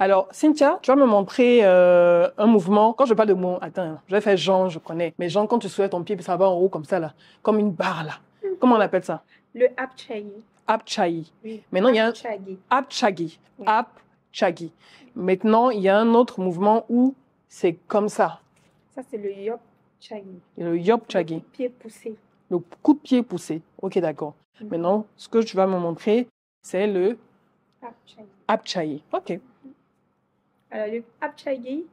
Alors, Cynthia, tu vas me montrer un mouvement. Quand je parle de mots, attends, je vais faire Jean, je connais. Mais Jean, quand tu soulèves ton pied, ça va en haut comme ça, là. Comme une barre, là. Comment on appelle ça? Le Apchagi. Apchagi. Oui. Maintenant, il y a un Apchagi. Apchagi. Oui. Apchagi. Maintenant, il y a un autre mouvement où c'est comme ça. Ça, c'est le Yopchagi. Le Yopchagi. Le pied poussé. Le coup de pied poussé. Ok, d'accord. Maintenant, ce que tu vas me montrer, c'est le Apchagi. Apchagi. Ok. Alors, le Apchagi,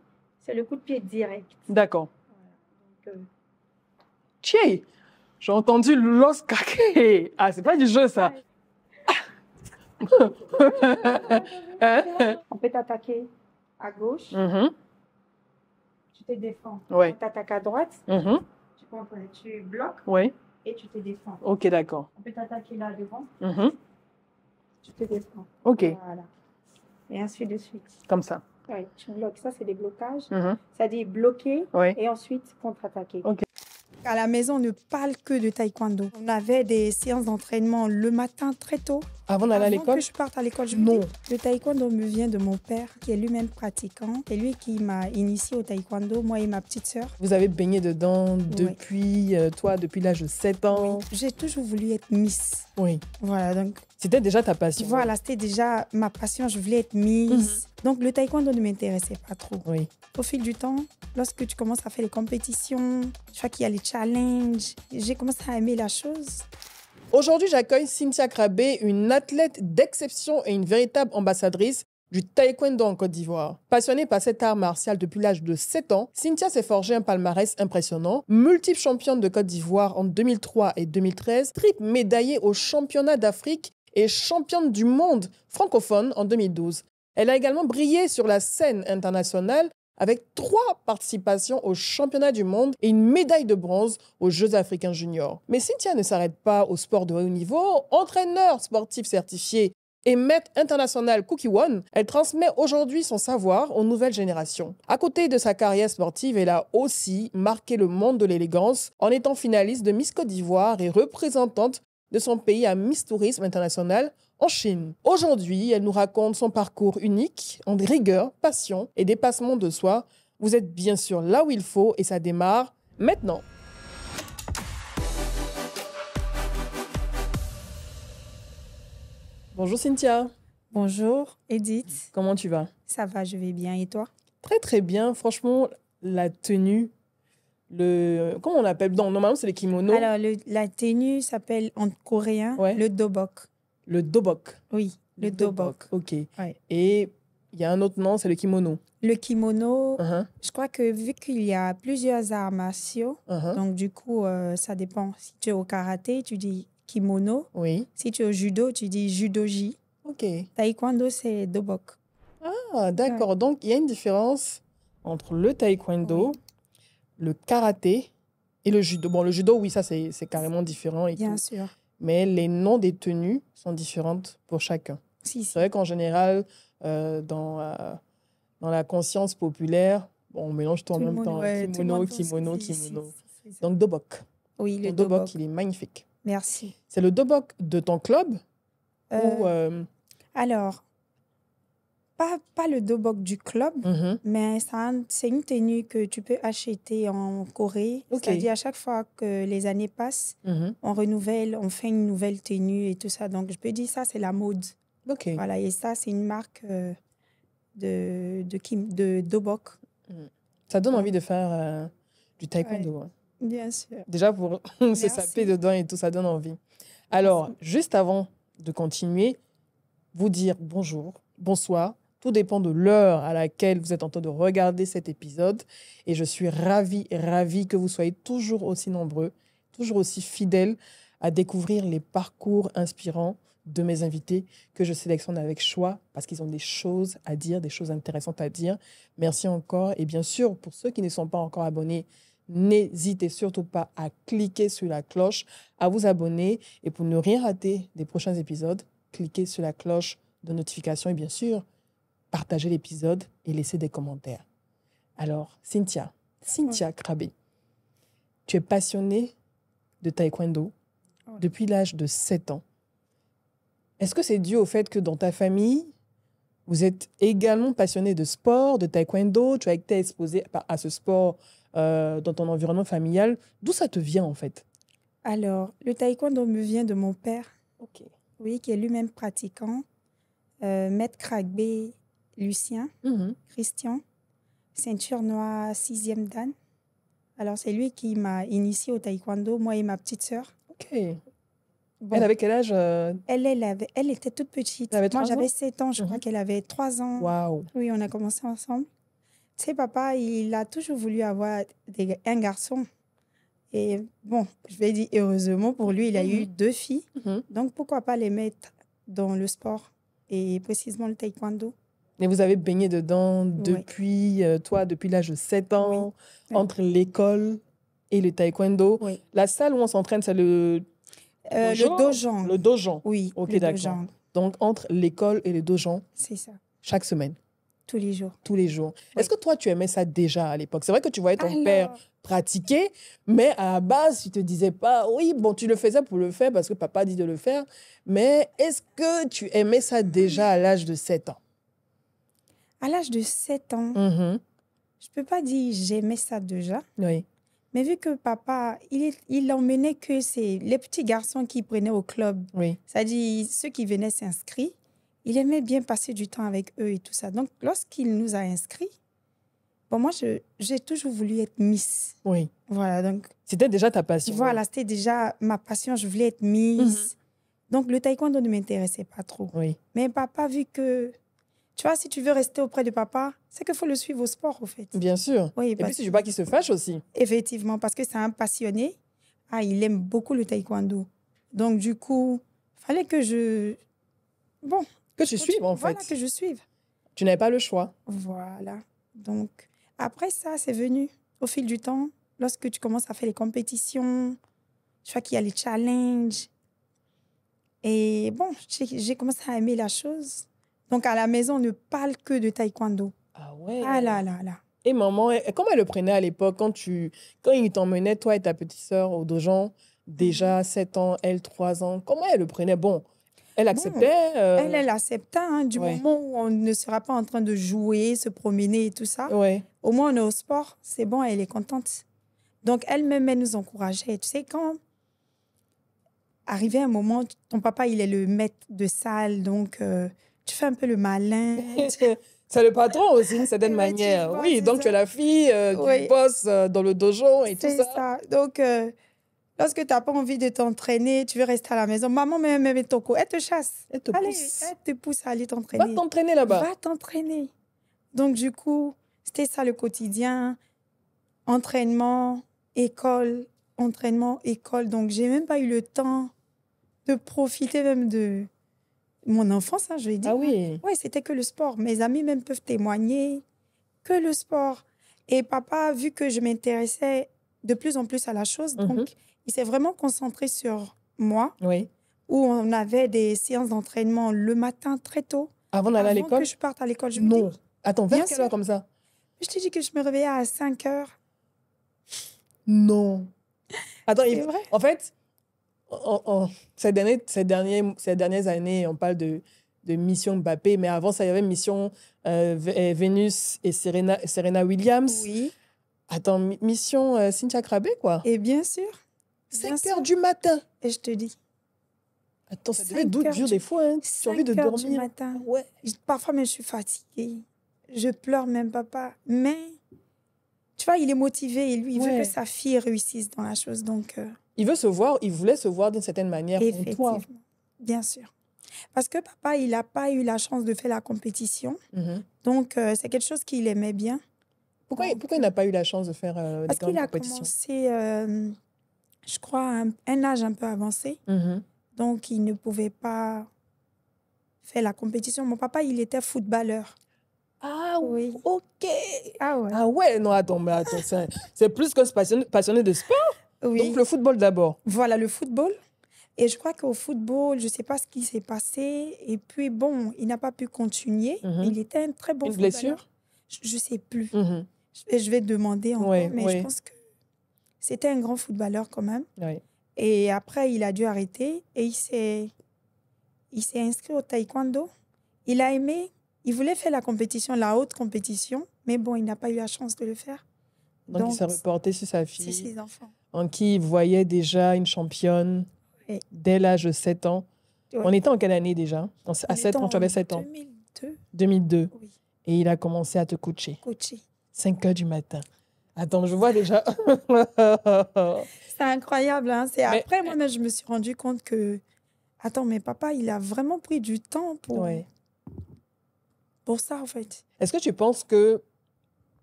c'est le coup de pied direct. D'accord. Voilà. Donc, Tchè, j'ai entendu Los Caquet. Ah, c'est pas du jeu, ça. on peut t'attaquer à gauche. Tu te défends. Ouais. On t'attaque à droite. Tu bloques. Ouais. Et tu te défends. Ok, d'accord. On peut t'attaquer là devant. Tu te défends. Ok. Voilà. Et ainsi de suite. Comme ça. Oui, tu bloques. Ça, c'est des blocages. Ça dit bloquer et ensuite contre-attaquer. Ok. À la maison, on ne parle que de taekwondo. On avait des séances d'entraînement le matin très tôt. Avant d'aller à l'école? Que je parte à l'école, Non. Le taekwondo me vient de mon père, qui est lui-même pratiquant. C'est lui qui m'a initié au taekwondo, moi et ma petite sœur. Vous avez baigné dedans depuis, toi, depuis l'âge de 7 ans? Oui. J'ai toujours voulu être Miss. Oui. Voilà, donc... C'était déjà ta passion? Voilà, c'était déjà ma passion, je voulais être Miss. Donc le taekwondo ne m'intéressait pas trop. Oui. Au fil du temps, lorsque tu commences à faire les compétitions, je vois qu'il y a les challenges, j'ai commencé à aimer la chose. Aujourd'hui, j'accueille Cynthia Krabé, une athlète d'exception et une véritable ambassadrice du taekwondo en Côte d'Ivoire. Passionnée par cet art martial depuis l'âge de 7 ans, Cynthia s'est forgé un palmarès impressionnant, multiple championne de Côte d'Ivoire en 2003 et 2013, triple médaillée aux championnats d'Afrique et championne du monde francophone en 2012. Elle a également brillé sur la scène internationale avec 3 participations aux championnats du monde et une médaille de bronze aux Jeux africains juniors. Mais Cynthia ne s'arrête pas au sport de haut niveau. Entraîneur sportif certifié et maître international Cookie One, elle transmet aujourd'hui son savoir aux nouvelles générations. À côté de sa carrière sportive, elle a aussi marqué le monde de l'élégance en étant finaliste de Miss Côte d'Ivoire et représentante de son pays à Miss Tourisme International en Chine. Aujourd'hui, elle nous raconte son parcours unique, en rigueur, passion et dépassement de soi. Vous êtes bien sûr là où il faut et ça démarre maintenant. Bonjour Cynthia. Bonjour Edith. Comment tu vas? Ça va, je vais bien. Et toi? Très très bien. Franchement, la tenue, comment on l'appelle? Non, normalement c'est les kimonos. Alors, la tenue s'appelle en coréen le dobok. Le dobok. Oui, le dobok. Ok. Ouais. Et il y a un autre nom, c'est le kimono. Le kimono, je crois que vu qu'il y a plusieurs arts martiaux, donc du coup, ça dépend. Si tu es au karaté, tu dis kimono. Oui. Si tu es au judo, tu dis judoji. Ok. Taekwondo, c'est dobok. Ah, d'accord. Ouais. Donc, il y a une différence entre le taekwondo, le karaté et le judo. Bon, le judo, oui, ça, c'est carrément différent. Bien sûr. Mais les noms des tenues sont différentes pour chacun. Si. C'est vrai qu'en général, dans la conscience populaire, on mélange tout en même temps. Kimono. Donc, dobok. Oui, le dobok, il est magnifique. Merci. C'est le dobok de ton club Alors, pas le dobok du club, mais c'est une tenue que tu peux acheter en Corée. C'est-à-dire, à chaque fois que les années passent, on renouvelle, on fait une nouvelle tenue et tout ça. Donc, je peux dire ça, c'est la mode. Ok. Voilà, et ça, c'est une marque de dobok. Ça donne envie de faire du taekwondo. Ouais. Bien sûr. Déjà, pour se saper dedans et tout, ça donne envie. Alors, juste avant de continuer, vous dire bonjour, bonsoir. Tout dépend de l'heure à laquelle vous êtes en train de regarder cet épisode. Et je suis ravie que vous soyez toujours aussi nombreux, toujours aussi fidèles à découvrir les parcours inspirants de mes invités que je sélectionne avec choix parce qu'ils ont des choses à dire, des choses intéressantes à dire. Merci encore. Et bien sûr, pour ceux qui ne sont pas encore abonnés, n'hésitez surtout pas à cliquer sur la cloche, à vous abonner. Et pour ne rien rater des prochains épisodes, cliquez sur la cloche de notification et bien sûr, partagez l'épisode et laissez des commentaires. Alors, Cynthia Krabé, tu es passionnée de taekwondo depuis l'âge de 7 ans. Est-ce que c'est dû au fait que dans ta famille, Vous êtes également passionné de sport, de taekwondo. Tu as été exposé à ce sport dans ton environnement familial. D'où ça te vient, en fait? Alors, le taekwondo me vient de mon père, Ok. oui, qui est lui-même pratiquant. Maître Kragbé, Lucien, Christian, ceinture noire 6e dan. Alors, c'est lui qui m'a initiée au taekwondo, moi et ma petite sœur. Ok. Bon. Elle avait quel âge? Elle était toute petite. Moi, j'avais 7 ans, je crois qu'elle avait 3 ans. Waouh. Oui, on a commencé ensemble. Tu sais, papa, il a toujours voulu avoir un garçon. Et bon, je vais dire heureusement pour lui, il a eu 2 filles. Donc, pourquoi pas les mettre dans le sport et précisément le taekwondo. Et vous avez baigné dedans depuis, depuis l'âge de 7 ans, entre l'école et le taekwondo. Oui. La salle où on s'entraîne, c'est le dojan. Le dojan. Oui, ok, le d'accord. dojan. Donc, entre l'école et le dojan. C'est ça. Chaque semaine. Tous les jours. Tous les jours. Oui. Est-ce que toi, tu aimais ça déjà à l'époque? C'est vrai que tu voyais ton père pratiquer, mais à la base, tu te disais pas, oui, bon, tu le faisais pour le faire parce que papa dit de le faire, mais est-ce que tu aimais ça déjà à l'âge de 7 ans? À l'âge de 7 ans, je peux pas dire j'aimais ça déjà. Oui. Mais vu que papa, il emmenait que c'est les petits garçons qui prenaient au club. Oui. C'est-à-dire ceux qui venaient s'inscrire. Il aimait bien passer du temps avec eux et tout ça. Donc, lorsqu'il nous a inscrits, bon, moi, j'ai toujours voulu être Miss. Oui. Voilà, donc... C'était déjà ta passion. Voilà, c'était déjà ma passion. Je voulais être Miss. Donc, le taekwondo ne m'intéressait pas trop. Oui. Mais papa, vu que... Tu vois, si tu veux rester auprès de papa, c'est qu'il faut le suivre au sport, au fait. Bien sûr. Oui, et puis, si je veux pas qu'il se fâche aussi. Effectivement, parce que c'est un passionné. Ah, il aime beaucoup le taekwondo. Donc, du coup, il fallait que je... Bon... Que tu suives, en fait. Voilà, que je suive. Tu n'avais pas le choix. Voilà. Donc, après ça, c'est venu au fil du temps. Lorsque tu commences à faire les compétitions, je vois qu'il y a les challenges. Et bon, j'ai commencé à aimer la chose. Donc, à la maison, on ne parle que de taekwondo. Ah ouais. Ah là là là. Et maman, comment elle le prenait à l'époque quand il t'emmenait, toi et ta petite sœur, au dojo, déjà 7 ans, elle 3 ans, comment elle le prenait? Bon, elle acceptait? Elle acceptait, hein, du moment où on ne sera pas en train de jouer, se promener et tout ça. Ouais. Au moins, on est au sport, c'est bon, elle est contente. Donc, elle-même, elle nous encourageait. Tu sais, quand arrivait un moment, ton papa, il est le maître de salle, donc tu fais un peu le malin. C'est le patron aussi, d'une certaine manière. Oui, donc tu es la fille du boss dans le dojo et tout ça. C'est ça. Donc, lorsque tu n'as pas envie de t'entraîner, tu veux rester à la maison. Maman, même ton coup, elle te chasse. Elle te pousse à aller t'entraîner. Va t'entraîner là-bas. Va t'entraîner. Donc, du coup, c'était ça le quotidien. Entraînement, école, entraînement, école. Donc, j'ai même pas eu le temps de profiter même de mon enfance, hein, je vais dire. Ah oui? Oui, c'était que le sport. Mes amis même peuvent témoigner que le sport. Et papa, vu que je m'intéressais de plus en plus à la chose, donc il s'est vraiment concentré sur moi, où on avait des séances d'entraînement le matin très tôt. Avant d'aller à l'école? Avant que je parte à l'école. Non. Attends, vers quelle heure comme ça? Je te dis que je me réveillais à 5 heures. Non. Attends, c'est vrai. En fait, ces dernières années, on parle de Mission Mbappé, mais avant ça, il y avait Mission Vénus et Serena Williams. Oui. Attends, Mission Cynthia Crabé, quoi. Et bien sûr. 5 heures du matin. Et je te dis. Attends, ça devait être dur des fois. Hein. Tu as envie de dormir. Du matin. Ouais. Parfois, même, je suis fatiguée. Je pleure même, papa. Mais, tu vois, il est motivé. Et lui, il veut que sa fille réussisse dans la chose. Donc, il voulait se voir d'une certaine manière en toi. Bien sûr. Parce que papa, il n'a pas eu la chance de faire la compétition. Donc, c'est quelque chose qu'il aimait bien. Pourquoi il n'a pas eu la chance de faire des compétitions? Parce qu'il a commencé, je crois, un âge un peu avancé. Donc, il ne pouvait pas faire la compétition. Mon papa, il était footballeur. Ah oui. Ok. Ah ouais. Ah ouais, non, attends, c'est plus qu'un passionné de sport. Oui. Donc, le football d'abord. Voilà, le football. Et je crois qu'au football, je ne sais pas ce qui s'est passé. Et puis, bon, il n'a pas pu continuer. Il était un très bon footballeur. Une blessure? Je ne sais plus. Je vais demander encore, mais je pense que c'était un grand footballeur quand même. Oui. Et après, il a dû arrêter et il s'est inscrit au taekwondo. Il a aimé. Il voulait faire la haute compétition, mais bon, il n'a pas eu la chance de le faire. Donc il s'est reporté sur sa fille, sur ses enfants, en qui il voyait déjà une championne dès l'âge de 7 ans. Oui. On était en quelle année déjà? À 7 ans, tu avais 7 ans? 2002. 2002. Oui. Et il a commencé à te coacher. 5 heures du matin. Attends, je vois déjà. C'est incroyable. Hein? Après, moi-même, je me suis rendu compte que, attends, mais papa, il a vraiment pris du temps pour ça, en fait. Est-ce que tu penses que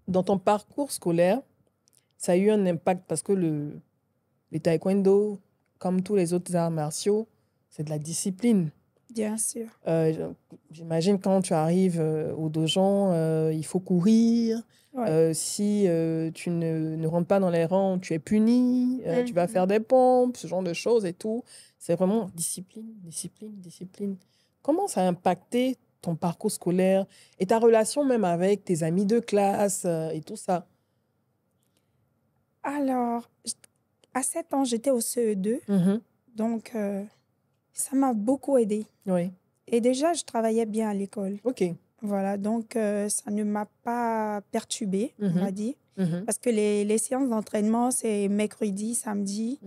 dans ton parcours scolaire, ça a eu un impact? Parce que le taekwondo, comme tous les autres arts martiaux, c'est de la discipline. Bien sûr. J'imagine quand tu arrives au dojo, il faut courir. Ouais. Si tu ne rentres pas dans les rangs, tu es puni. Tu vas faire des pompes, ce genre de choses et tout. C'est vraiment discipline, discipline, discipline. Comment ça a impacté ton parcours scolaire et ta relation même avec tes amis de classe et tout ça? Alors, à 7 ans, j'étais au CE2. Donc, ça m'a beaucoup aidée. Oui. Et déjà, je travaillais bien à l'école. OK. Voilà, donc ça ne m'a pas perturbée, on va dire. Parce que les séances d'entraînement, c'est mercredi, samedi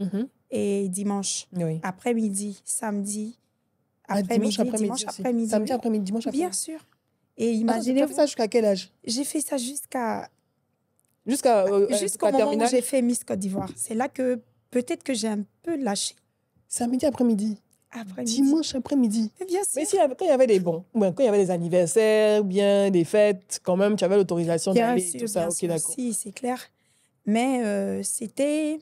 et dimanche. Oui. Après-midi, samedi, dimanche après-midi. Samedi après-midi, dimanche après-midi. Bien sûr. Et imaginez. Tu as fait ça jusqu'à quel âge? J'ai fait ça jusqu'au moment où j'ai fait Miss Côte d'Ivoire. C'est là que peut-être que j'ai un peu lâché. Samedi après-midi. Dimanche après-midi. Bien sûr. Mais quand il y avait quand il y avait des anniversaires, bien des fêtes, quand même, tu avais l'autorisation d'aller et tout ça. Ok, d'accord. Si, c'est clair. Mais c'était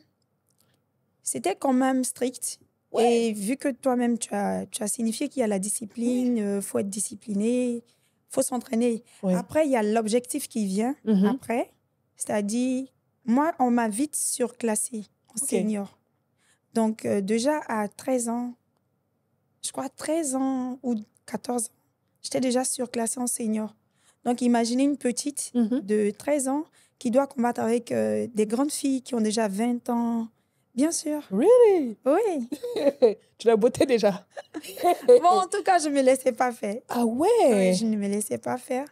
quand même strict. Ouais. Et vu que toi-même, tu as signifié qu'il y a la discipline, faut être discipliné, faut s'entraîner. Ouais. Après, il y a l'objectif qui vient après. C'est-à-dire, moi, on m'a vite surclassée en senior. Donc, déjà à 13 ans, je crois 13 ans ou 14 ans, j'étais déjà surclassée en senior. Donc, imaginez une petite de 13 ans qui doit combattre avec des grandes filles qui ont déjà 20 ans. Bien sûr. Really? Oui. Tu l'as beauté déjà. Bon, en tout cas, je ne me laissais pas faire. Ah ouais? Oui, je ne me laissais pas faire.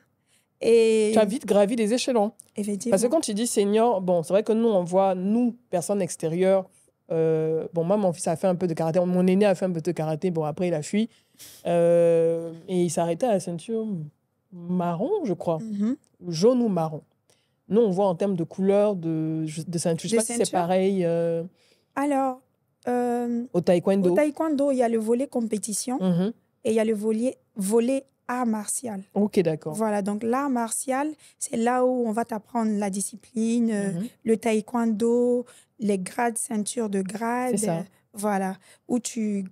Et... Tu as vite gravi les échelons. Effectivement. Parce que quand tu dis senior, bon, c'est vrai que nous, on voit, nous, personnes extérieures, bon, moi, mon fils a fait un peu de karaté. Mon aîné a fait un peu de karaté. Bon, après, il a fui. Et il s'arrêtait à la ceinture marron, je crois. Jaune ou marron. Nous, on voit en termes de couleur de ceinture. Je ne sais pas si c'est pareil. Alors, au taekwondo. Au taekwondo, il y a le volet compétition et il y a le volet art martial. Ok, d'accord. Voilà, donc l'art martial, c'est là où on va t'apprendre la discipline, le taekwondo, les grades, ceintures de grade. C'est ça. Voilà, où tu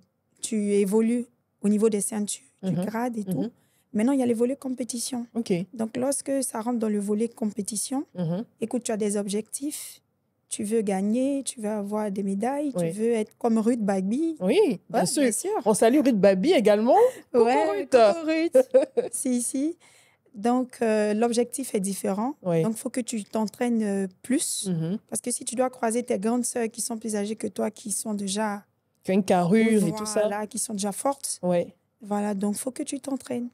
évolues au niveau des ceintures, du grade et tout. Maintenant, il y a le volet compétition. Okay. Donc, lorsque ça rentre dans le volet compétition, écoute, tu as des objectifs. Tu veux gagner, tu veux avoir des médailles, tu veux être comme Ruth Babi. Oui, bien sûr. On salue Ruth Babi également. Coucou Ruth. Si. Donc, l'objectif est différent. Oui. Donc, il faut que tu t'entraînes plus. Parce que si tu dois croiser tes grandes sœurs qui sont plus âgées que toi, qui sont déjà... Qui ont une carrure et tout ça. Voilà, qui sont déjà fortes. Oui. Voilà, donc il faut que tu t'entraînes.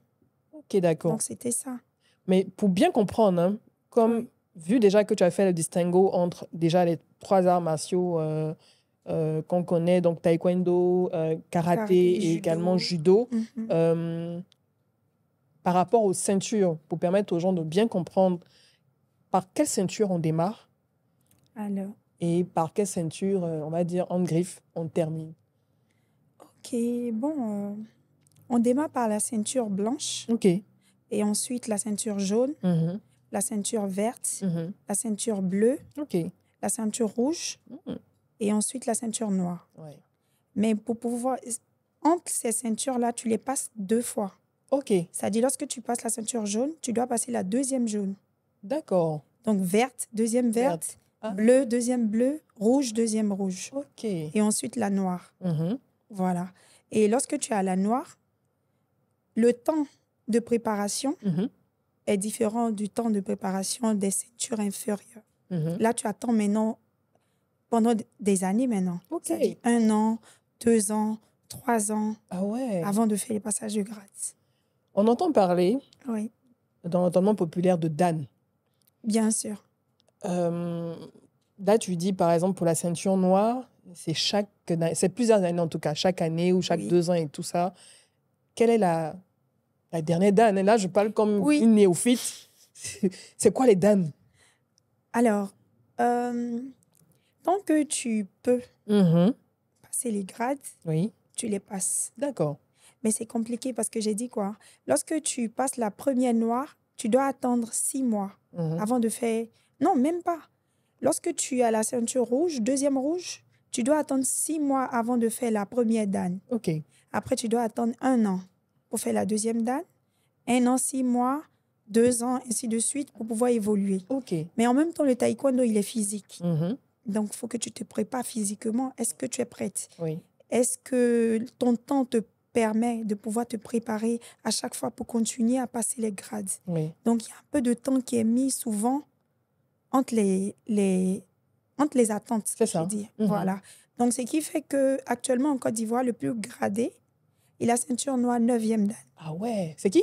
Ok, d'accord. Donc, c'était ça. Mais pour bien comprendre, hein, comme... Vu déjà que tu as fait le distinguo entre déjà les 3 arts martiaux qu'on connaît, donc taekwondo, karaté et également judo, par rapport aux ceintures, pour permettre aux gens de bien comprendre par quelle ceinture on démarre et par quelle ceinture, on va dire, en griffe, on termine. Ok, bon, on démarre par la ceinture blanche. Ok. Et ensuite la ceinture jaune. La ceinture verte, la ceinture bleue, la ceinture rouge et ensuite la ceinture noire. Ouais. Mais pour pouvoir... Entre ces ceintures-là, tu les passes 2 fois. Ok. C'est-à-dire, lorsque tu passes la ceinture jaune, tu dois passer la deuxième jaune. D'accord. Donc, verte, deuxième verte, bleu, deuxième bleu, rouge, deuxième rouge. Ok. Et ensuite la noire. Voilà. Et lorsque tu as la noire, le temps de préparation... est différent du temps de préparation des ceintures inférieures. Là, tu attends maintenant, pendant des années maintenant. C'est-à-dire 1 an, 2 ans, 3 ans, avant de faire les passages de grade. On entend parler dans l'entendement populaire de Dan. Bien sûr. Là, tu dis, par exemple, pour la ceinture noire, c'est plusieurs années en tout cas, chaque année ou chaque 2 ans et tout ça. Quelle est la dernière Dan? Et là, je parle comme une néophyte. C'est quoi les Dan? Alors, tant que tu peux passer les grades, tu les passes. D'accord. Mais c'est compliqué parce que j'ai dit quoi? Lorsque tu passes la première noire, tu dois attendre 6 mois avant de faire... Non, même pas. Lorsque tu as la ceinture rouge, deuxième rouge, tu dois attendre 6 mois avant de faire la première Dan. OK. Après, tu dois attendre 1 an pour faire la deuxième Dan. 1 an, 6 mois, 2 ans, ainsi de suite, pour pouvoir évoluer. OK. Mais en même temps, le taekwondo, il est physique. Donc, il faut que tu te prépares physiquement. Est-ce que tu es prête? Oui. Est-ce que ton temps te permet de pouvoir te préparer à chaque fois pour continuer à passer les grades? Oui. Donc, il y a un peu de temps qui est mis souvent entre les attentes. C'est ça. Voilà. Donc, ce qui fait qu'actuellement, en Côte d'Ivoire, le plus gradé, il a ceinture noire 9e Dan. Ah ouais, c'est qui?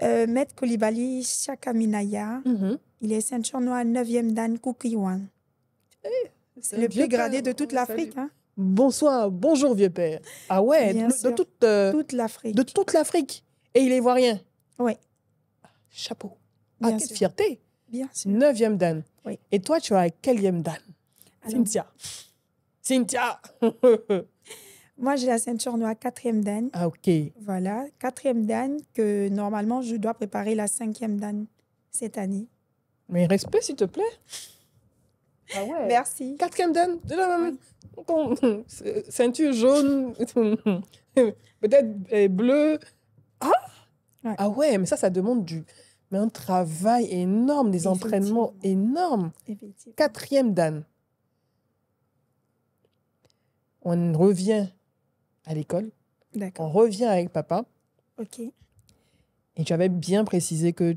Maître Koulibaly Chakaminaya, il est ceinture noire 9e Dan Kukiwan. C'est le plus gradé de toute l'Afrique. Hein? Bonsoir, bonjour vieux père. Ah ouais, de toute l'Afrique. De toute l'Afrique. Et il est ivoirien. Oui. Chapeau. Bien quelle sûr. fierté. Bien sûr. 9e Dan. Oui. Et toi, tu as quelle Dan? Alors, Cynthia. Moi, j'ai la ceinture noire 4e Dan. Ah, ok. Voilà, 4e Dan, que normalement, je dois préparer la 5e Dan cette année. Mais respect, s'il te plaît. Ah ouais. Merci. 4e Dan. Ceinture jaune, peut-être bleu. Ah ouais. Ah ouais, mais ça demande un travail énorme, des entraînements énormes. Effectivement. 4e Dan. On revient à l'école. D'accord. On revient avec papa. OK. Et tu avais bien précisé que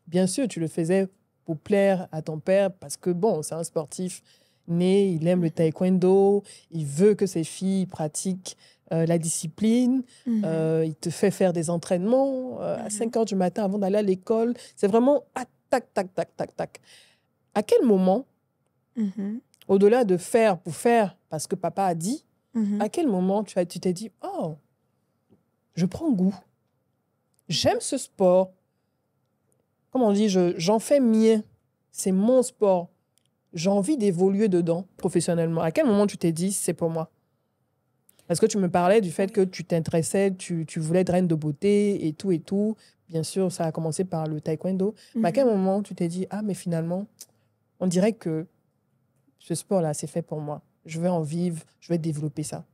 bien sûr, tu le faisais pour plaire à ton père parce que, bon, c'est un sportif né, il aime le taekwondo, il veut que ses filles pratiquent la discipline, il te fait faire des entraînements à 5 heures du matin avant d'aller à l'école. C'est vraiment tac, tac, tac, tac, tac. À quel moment, au-delà de faire pour faire, parce que papa a dit, à quel moment tu t'es dit, oh, je prends goût, j'aime ce sport, comme on dit, j'en fais mien, c'est mon sport, j'ai envie d'évoluer dedans professionnellement. À quel moment tu t'es dit, c'est pour moi? Parce que tu me parlais du fait que tu t'intéressais, tu voulais être reine de beauté et tout et tout. Bien sûr, ça a commencé par le taekwondo. Mais à quel moment tu t'es dit, ah, mais finalement, on dirait que ce sport-là, c'est fait pour moi. Je vais en vivre, je vais développer ça.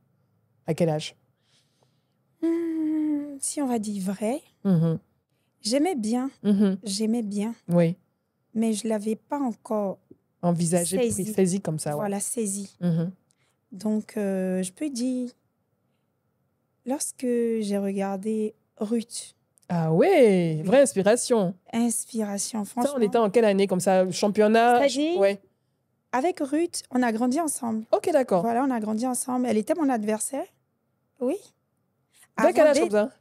À quel âge? Si on va dire vrai, j'aimais bien. J'aimais bien. Oui. Mais je ne l'avais pas encore envisagé, saisi comme ça. Voilà, saisi. Donc, je peux dire, lorsque j'ai regardé Ruth. Ah ouais, vraie inspiration. Inspiration, franchement. Ça, on était en quelle année comme ça? Championnat? Ouais. Avec Ruth, on a grandi ensemble. Ok, d'accord. Voilà, on a grandi ensemble. Elle était mon adversaire. Oui. Dès quel âge comme ça?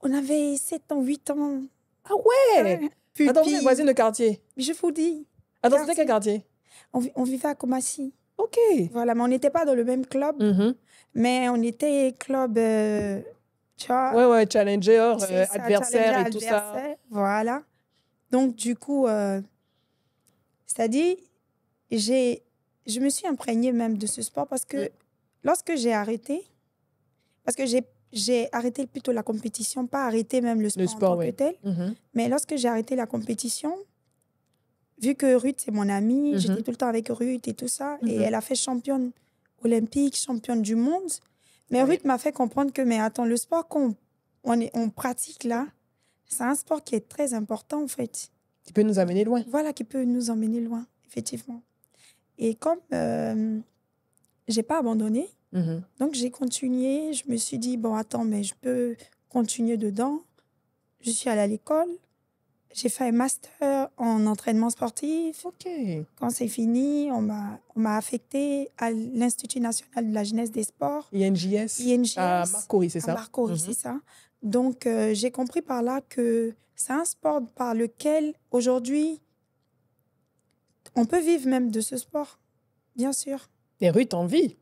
On avait 7 ans, 8 ans. Ah ouais. Attends, vous êtes voisine de quartier? Je vous dis. Attends, c'était quel quartier? On vivait à Komassi. Ok. Voilà, mais on n'était pas dans le même club. Mais on était club, tu vois. Ouais, challenger, adversaire et tout ça. Voilà. Donc, du coup, c'est-à-dire, je me suis imprégnée même de ce sport parce que lorsque j'ai arrêté, parce que j'ai arrêté plutôt la compétition, pas arrêté même le sport en tant que tel. Mais lorsque j'ai arrêté la compétition, vu que Ruth, c'est mon amie, j'étais tout le temps avec Ruth et tout ça, et elle a fait championne olympique, championne du monde. Mais Ruth m'a fait comprendre que, mais attends, le sport qu'on pratique là, c'est un sport qui est très important en fait. Qui peut nous amener loin. Voilà, qui peut nous emmener loin, effectivement. Et comme j'ai pas abandonné, donc j'ai continué, je me suis dit, bon, attends, mais je peux continuer dedans. Je suis allée à l'école, j'ai fait un master en entraînement sportif. Ok. Quand c'est fini, on m'a affectée à l'Institut national de la jeunesse des sports. INJS. À Marcory, c'est ça? À Marcory, c'est ça. Donc, j'ai compris par là que c'est un sport par lequel, aujourd'hui, on peut vivre même de ce sport, bien sûr. Et Ruth en vit.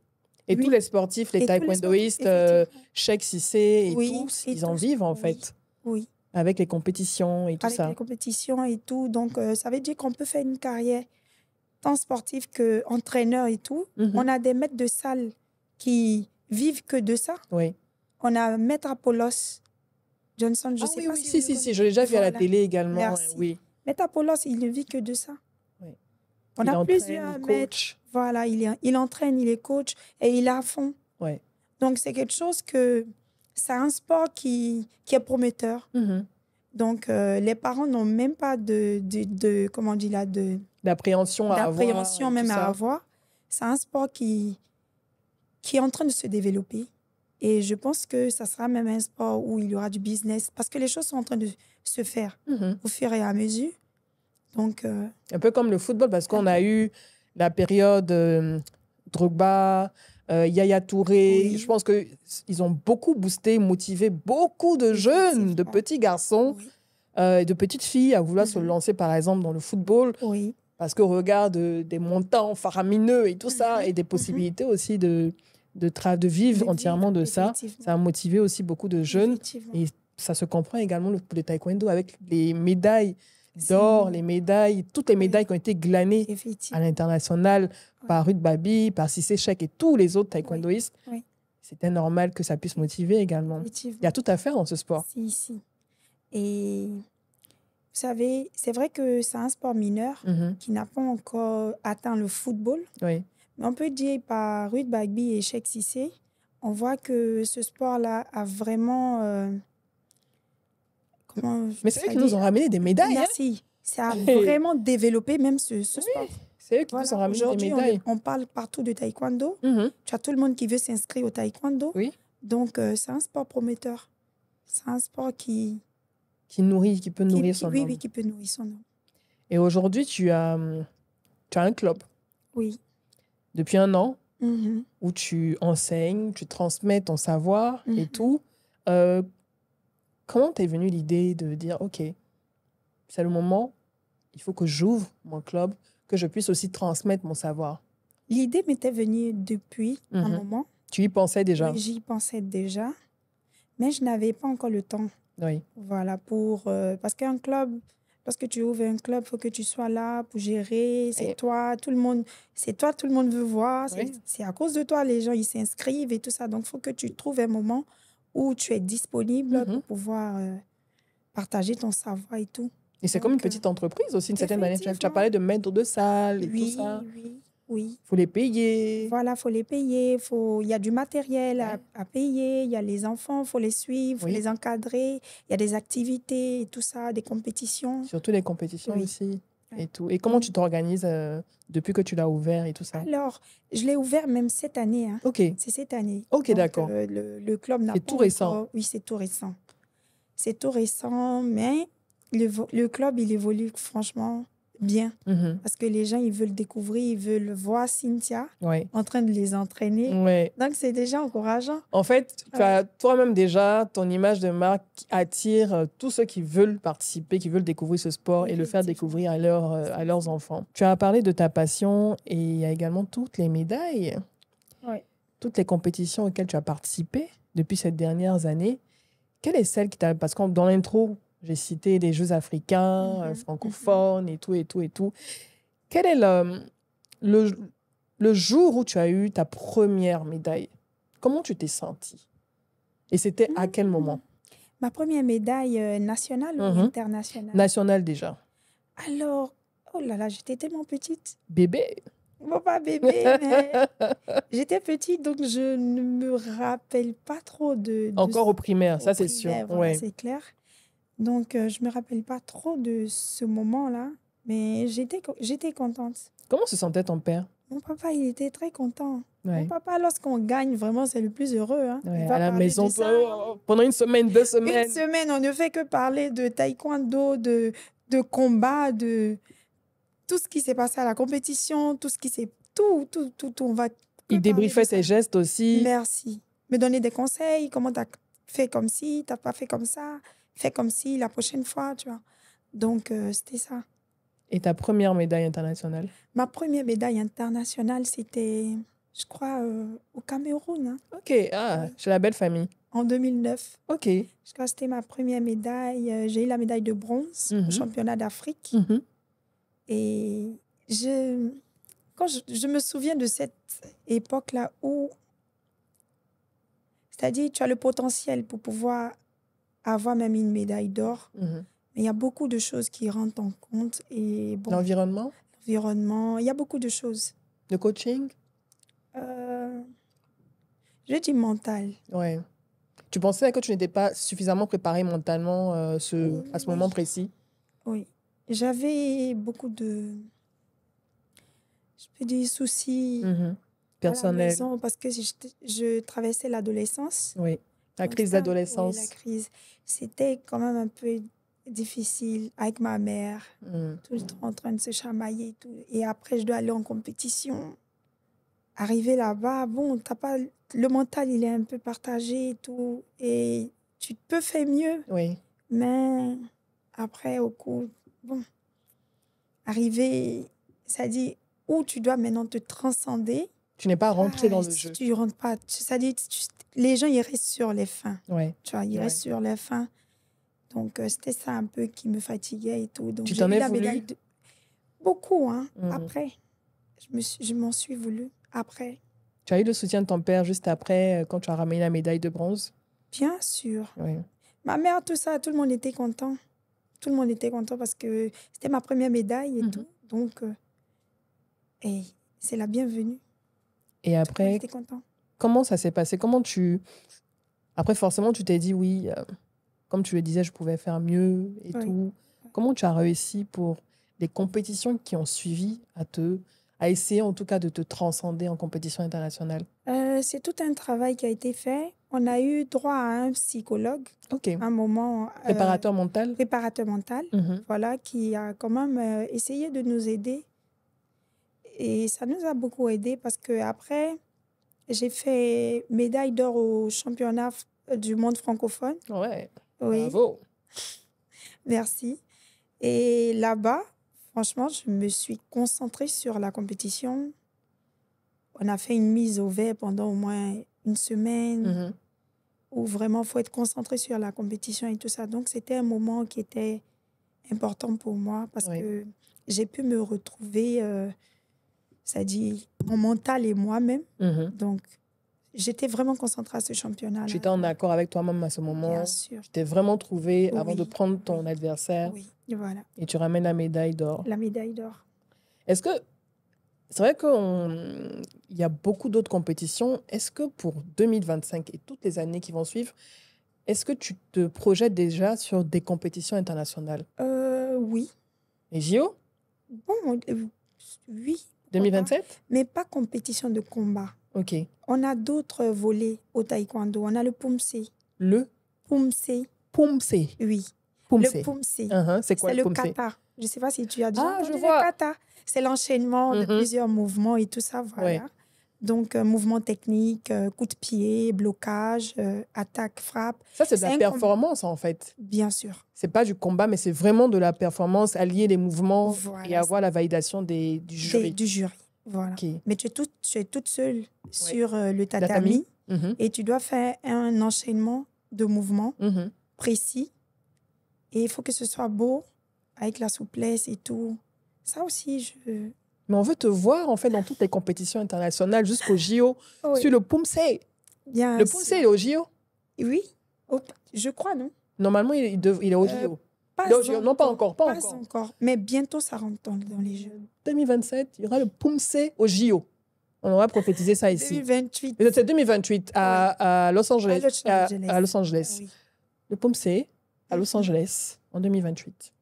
Et tous les sportifs, les taekwondoïstes, Cheikh Cissé et tous, ils en vivent en fait. Oui. Avec les compétitions et tout ça. Avec les compétitions et tout. Donc, ça veut dire qu'on peut faire une carrière tant sportive qu'entraîneur et tout. On a des maîtres de salle qui vivent que de ça. Oui. On a Maître Apollos Johnson, je sais pas si si, je l'ai déjà vu à la télé également. Merci. Oui. Maître Apollos, il ne vit que de ça. Oui. On a plusieurs maîtres. Voilà, il entraîne, il est coach et il est à fond. Ouais. Donc, c'est quelque chose que... C'est un sport qui est prometteur. Donc, les parents n'ont même pas comment on dit là, d'appréhension à avoir. C'est un sport qui est en train de se développer. Et je pense que ça sera même un sport où il y aura du business parce que les choses sont en train de se faire au fur et à mesure. Donc, un peu comme le football parce qu'on a eu la période Drogba, Yaya Touré. Oui. Je pense qu'ils ont beaucoup boosté, motivé beaucoup de jeunes, de petits garçons, de petites filles à vouloir se lancer, par exemple, dans le football. Oui. Parce qu'au regard des montants faramineux et tout ça, et des possibilités aussi de vivre entièrement de ça, ça a motivé aussi beaucoup de jeunes. Et ça se comprend également pour le taekwondo avec les médailles d'or, les médailles, toutes les médailles qui ont été glanées à l'international par Ruth Babi, par Cissé Cheikh et tous les autres taekwondoïstes. C'était normal que ça puisse motiver également. Il y a tout à faire dans ce sport. Si. Et vous savez, c'est vrai que c'est un sport mineur qui n'a pas encore atteint le football. Oui. Mais on peut dire par Ruth Babi et Cheikh Cissé, on voit que ce sport-là a vraiment... Mais c'est eux qui nous ont ramené des médailles. Merci. Ça a vraiment développé même ce sport. C'est eux qui nous ont ramené des médailles. Aujourd'hui, on parle partout de taekwondo. Tu as tout le monde qui veut s'inscrire au taekwondo. Oui. Donc, c'est un sport prometteur. C'est un sport qui peut nourrir son homme. Oui, qui peut nourrir son homme. Et aujourd'hui, tu as un club. Oui. Depuis un an, où tu enseignes, tu transmets ton savoir et tout. Comment t'es venue l'idée de dire, OK, c'est le moment, il faut que j'ouvre mon club, que je puisse aussi transmettre mon savoir? L'idée m'était venue depuis un moment. Tu y pensais déjà? Oui, j'y pensais déjà, mais je n'avais pas encore le temps. Oui. Voilà, parce qu'un club, lorsque tu ouvres un club, il faut que tu sois là pour gérer. C'est toi, tout le monde veut voir. C'est à cause de toi, les gens, ils s'inscrivent et tout ça. Donc, il faut que tu trouves un moment où tu es disponible pour pouvoir partager ton savoir et tout. Et c'est comme une petite entreprise aussi, une certaine manière. Tu as parlé de maîtres de salle et tout ça. Oui. Il faut les payer. Voilà, il faut les payer. Il y a du matériel à payer. Il y a les enfants, il faut les suivre, il faut les encadrer. Il y a des activités et tout ça, des compétitions. Surtout les compétitions aussi. Et tout. Et comment tu t'organises depuis que tu l'as ouvert et tout ça? Alors, je l'ai ouvert même cette année. OK. C'est cette année. OK, d'accord. Le club n'a pas... C'est tout récent. Oui, c'est tout récent. C'est tout récent, mais le club, il évolue franchement bien. Parce que les gens, ils veulent découvrir, ils veulent voir Cynthia en train de les entraîner. Donc, c'est déjà encourageant. En fait, toi-même déjà, ton image de marque attire tous ceux qui veulent participer, qui veulent découvrir ce sport et le faire découvrir à leurs enfants. Tu as parlé de ta passion et il y a également toutes les médailles, toutes les compétitions auxquelles tu as participé depuis ces dernières années. Quelle est celle qui t'a... Parce que dans l'intro, j'ai cité les Jeux africains, francophones et tout. Quel est le jour où tu as eu ta première médaille? Comment tu t'es sentie? Et c'était à quel moment? Ma première médaille nationale ou internationale? Nationale déjà. Alors, oh là là, j'étais tellement petite. Bébé? Bon, pas bébé, mais j'étais petite, donc je ne me rappelle pas trop de... Encore au primaire, ça c'est sûr. Voilà, c'est clair. Donc, je ne me rappelle pas trop de ce moment-là, mais j'étais contente. Comment se sentait ton père? Mon papa, il était très content. Mon papa, lorsqu'on gagne, vraiment, c'est le plus heureux. Hein. À la maison, pendant une semaine, 2 semaines. Une semaine, on ne fait que parler de taekwondo, de combat, de tout ce qui s'est passé à la compétition, tout ce qui s'est... Tout. On va... Il débriefait ses gestes aussi. Merci. Me donner des conseils, comment tu as fait comme ci, tu n'as pas fait comme ça. fais comme si la prochaine fois, tu vois. Donc, c'était ça. Et ta première médaille internationale? Ma première médaille internationale, c'était, je crois, au Cameroun. Hein. Ok, chez la belle famille. En 2009. Ok. Je crois que c'était ma première médaille. J'ai eu la médaille de bronze au championnat d'Afrique. Et quand je me souviens de cette époque-là où, c'est-à-dire, tu as le potentiel pour pouvoir avoir même une médaille d'or. Mais il y a beaucoup de choses qui rentrent en compte. Et bon, l'environnement, il y a beaucoup de choses. Le coaching? Je dis mental. Ouais. Tu pensais que tu n'étais pas suffisamment préparée mentalement à ce moment précis? Oui. J'avais beaucoup de, je peux dire, soucis personnels. à la maison parce que je traversais l'adolescence. Oui, la crise d'adolescence. Oui, la crise. C'était quand même un peu difficile avec ma mère, tout le temps en train de se chamailler. Et après, je dois aller en compétition. Arriver là-bas, bon, t'as pas, le mental, il est un peu partagé et tout. Et tu peux faire mieux. Oui. Mais après, au coup, bon, arriver, ça dit où tu dois maintenant te transcender. Tu n'es pas rentré dans le jeu. Tu rentres pas. Ça dit, les gens, ils restent sur les fins. Ouais. Tu vois, ils restent sur les fins. Donc, c'était ça un peu qui me fatiguait et tout. Donc, tu t'en es voulu? Beaucoup, hein. Après, je m'en suis voulu. Après. Tu as eu le soutien de ton père juste après, quand tu as ramené la médaille de bronze? Bien sûr. Oui. Ma mère, tout ça, tout le monde était content. Tout le monde était content parce que c'était ma première médaille et tout. Donc, c'est la bienvenue. Et après, j'étais content. Comment ça s'est passé? Après, forcément, tu t'es dit, oui, comme tu le disais, je pouvais faire mieux et tout. Comment tu as réussi pour les compétitions qui ont suivi à essayer en tout cas de te transcender en compétition internationale? C'est tout un travail qui a été fait. On a eu droit à un psychologue, un moment... Préparateur mental? Préparateur mental, voilà, qui a quand même essayé de nous aider. Et ça nous a beaucoup aidé parce qu'après, j'ai fait médaille d'or au championnat du monde francophone. Ouais, oui. Bravo. Merci. Et là-bas, franchement, je me suis concentrée sur la compétition. On a fait une mise au vert pendant au moins une semaine où vraiment, il faut être concentré sur la compétition et tout ça. Donc, c'était un moment qui était important pour moi parce que j'ai pu me retrouver, c'est-à-dire mon mental et moi-même. Donc, j'étais vraiment concentrée à ce championnat-là. Tu étais en accord avec toi-même à ce moment? Bien sûr. Tu t'es vraiment trouvé avant de prendre ton adversaire? Oui, voilà. Et tu ramènes la médaille d'or? La médaille d'or. Est-ce que... C'est vrai qu'il y a beaucoup d'autres compétitions. Est-ce que pour 2025 et toutes les années qui vont suivre, est-ce que tu te projettes déjà sur des compétitions internationales? Oui. Les JO? Bon, oui. 2027? Mais pas compétition de combat. Ok. On a d'autres volets au taekwondo. On a le pumse. Le? Pumse. Pumse. Oui. Pumse. Le pumse. C'est quoi le pumse? kata. Je ne sais pas si tu as déjà entendu je vois. le kata. C'est l'enchaînement de plusieurs mouvements et tout ça, voilà. Ouais. Donc, mouvement technique, coup de pied, blocage, attaque, frappe. Ça, c'est de la performance, en fait. Bien sûr. C'est pas du combat, mais c'est vraiment de la performance, allier les mouvements et avoir la validation du jury. Du jury, voilà. Okay. Mais tu es toute seule sur le tatami et tu dois faire un enchaînement de mouvements précis. Et il faut que ce soit beau, avec la souplesse et tout. Ça aussi, Mais on veut te voir, en fait, dans toutes les compétitions internationales, jusqu'au JO, sur le pumse. Bien le pumse, il est au JO? Oui, je crois, non? Normalement, il est au JO. Non, pas encore. Pas encore. Mais bientôt, ça rentre dans les Jeux. 2027, il y aura le pumse au JO. On aura prophétisé ça ici. 2028. C'est 2028 à Los Angeles. À Los Angeles. Oui. Le pumse à Los Angeles en 2028.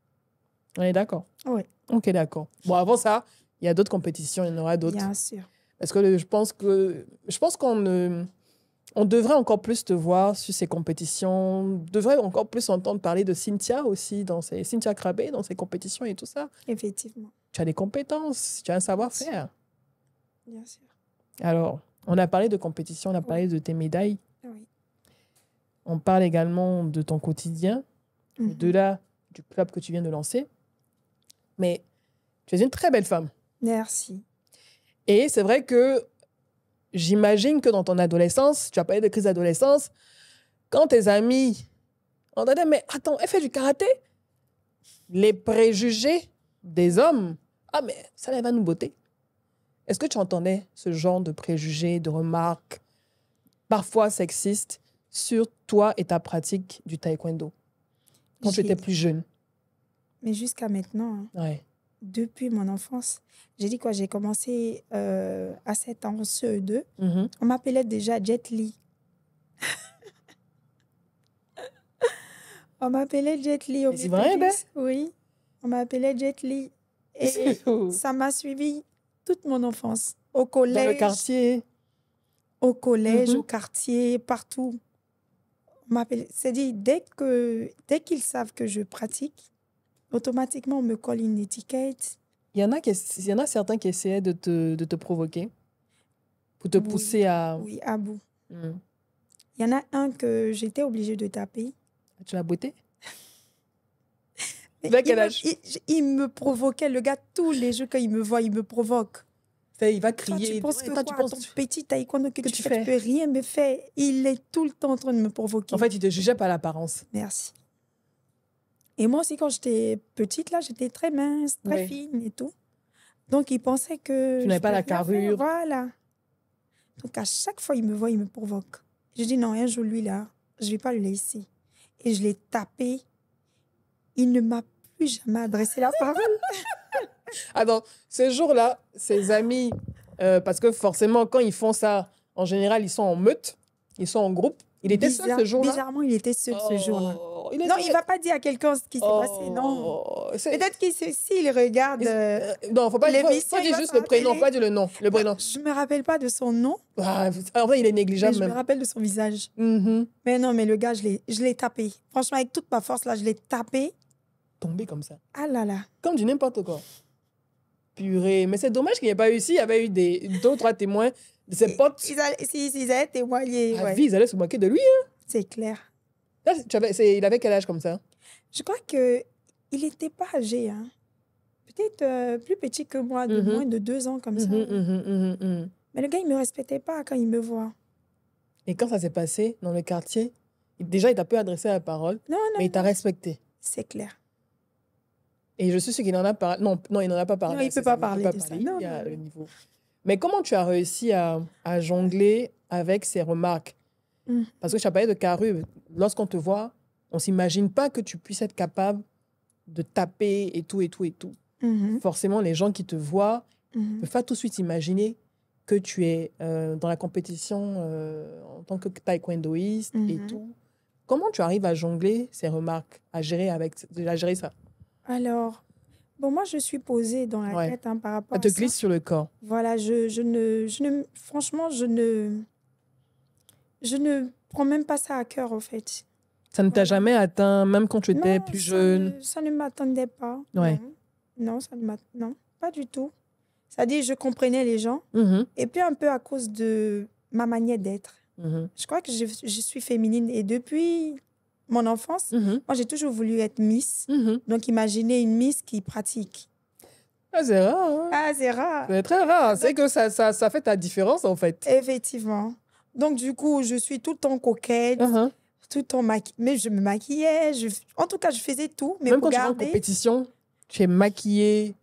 On est d'accord? Oui. Ok, d'accord. Bon, avant ça, il y a d'autres compétitions, il y en aura d'autres. Bien sûr. Parce que je pense qu'on devrait encore plus te voir sur ces compétitions. On devrait encore plus entendre parler de Cynthia aussi, Cynthia Crabé, dans ces compétitions et tout ça. Effectivement. Tu as des compétences, tu as un savoir-faire. Bien sûr. Alors, on a parlé de compétition, on a parlé de tes médailles. Oui. On parle également de ton quotidien. au-delà du club que tu viens de lancer. Mais tu es une très belle femme. Merci. Et c'est vrai que j'imagine que dans ton adolescence, tu as parlé de crise d'adolescence, quand tes amis entendaient, mais attends, elle fait du karaté? Les préjugés des hommes, ah mais ça, elle va nous botter. Est-ce que tu entendais ce genre de préjugés, de remarques, parfois sexistes, sur toi et ta pratique du taekwondo, quand tu étais plus jeune? Mais jusqu'à maintenant, Ouais. Depuis mon enfance, j'ai dit quoi, j'ai commencé à 7 ans en CE2. On m'appelait déjà Jet Li. On m'appelait Jet Li. C'est vrai, ben? Oui, on m'appelait Jet Li. Et ça m'a suivi toute mon enfance. Au collège. Dans le quartier. Au collège, au quartier, partout. On m'appelait. C'est-à-dire, dès qu'ils savent que je pratique, automatiquement, on me colle une étiquette. Il y en a certains qui essayaient de te provoquer, pour te pousser à... Oui, à bout. Il y en a un que j'étais obligée de taper. Tu l'as botté? Vers quel âge? Il me provoquait, le gars, tous les jours qu'il me voit, il me provoque. Il va crier. Tu penses que quoi, ton petit taekwondo que tu fais, tu peux rien me faire. Il est tout le temps en train de me provoquer. En fait, il te jugeait par l'apparence. Merci. Et moi aussi, quand j'étais petite, là, j'étais très mince, très fine et tout. Donc, il pensait que... Tu n'avais pas la carrure. Voilà. Donc, à chaque fois, il me voit, il me provoque. Je dis non, un jour, lui, là, je ne vais pas le laisser. Et je l'ai tapé. Il ne m'a plus jamais adressé la parole. Alors, ce jour-là, ses amis, parce que forcément, quand ils font ça, en général, ils sont en meute, ils sont en groupe. Il était seul ce jour-là? Bizarrement, il était seul ce jour-là. Non, il ne va pas dire à quelqu'un ce qui s'est passé, non. Peut-être qu'il s'il regarde... non, il ne faut pas dire juste le prénom, pas dire le nom, le prénom. Je ne me rappelle pas de son nom. En vrai, il est négligeable mais même. Je me rappelle de son visage. Mais non, mais le gars, je l'ai tapé. Franchement, avec toute ma force, là, je l'ai tapé. Tombé comme ça. Ah là là. Comme du n'importe quoi. Purée. Mais c'est dommage qu'il n'y ait pas eu ici. Il y avait eu 2 ou 3 témoins de ses potes. S'ils avaient témoigné. Ils allaient se moquer de lui. Hein. C'est clair. Là, il avait quel âge comme ça? Je crois qu'il n'était pas âgé. Hein. Peut-être plus petit que moi, de moins de 2 ans comme ça. Mais le gars, il ne me respectait pas quand il me voit. Et quand ça s'est passé dans le quartier, déjà, il t'a peu adressé la parole, mais il t'a respecté. C'est clair. Et je suis sûre qu'il en a parlé. Non, il n'en a pas parlé. Non, il ne peut pas parler de ça. Non, il y a le niveau. Mais comment tu as réussi à jongler avec ces remarques? Parce que tu as parlé de carrure. Lorsqu'on te voit, on ne s'imagine pas que tu puisses être capable de taper et tout, et tout, et tout. Forcément, les gens qui te voient ne peuvent pas tout de suite imaginer que tu es dans la compétition en tant que taekwondoïste et tout. Comment tu arrives à jongler ces remarques, à gérer ça? Alors, bon, moi, je suis posée dans la tête par rapport à ça. Ça te glisse sur le corps. Voilà, franchement, je ne prends même pas ça à cœur, en fait. Ça ne t'a jamais atteint, même quand tu étais plus jeune? Ça ne m'attendait pas. Ouais. Non, non, pas du tout. C'est-à-dire, je comprenais les gens. Et puis, un peu à cause de ma manière d'être. Je crois que je suis féminine. Et depuis mon enfance, moi, j'ai toujours voulu être Miss. Donc, imaginez une Miss qui pratique. Ah, c'est rare. Hein? Ah, c'est rare. C'est très rare. C'est que ça fait ta différence, en fait. Effectivement. Donc, du coup, je suis tout le temps coquette, tout le temps maquillée. Mais je me maquillais. En tout cas, je faisais tout. Mais même quand tu vas en compétition, tu es maquillée.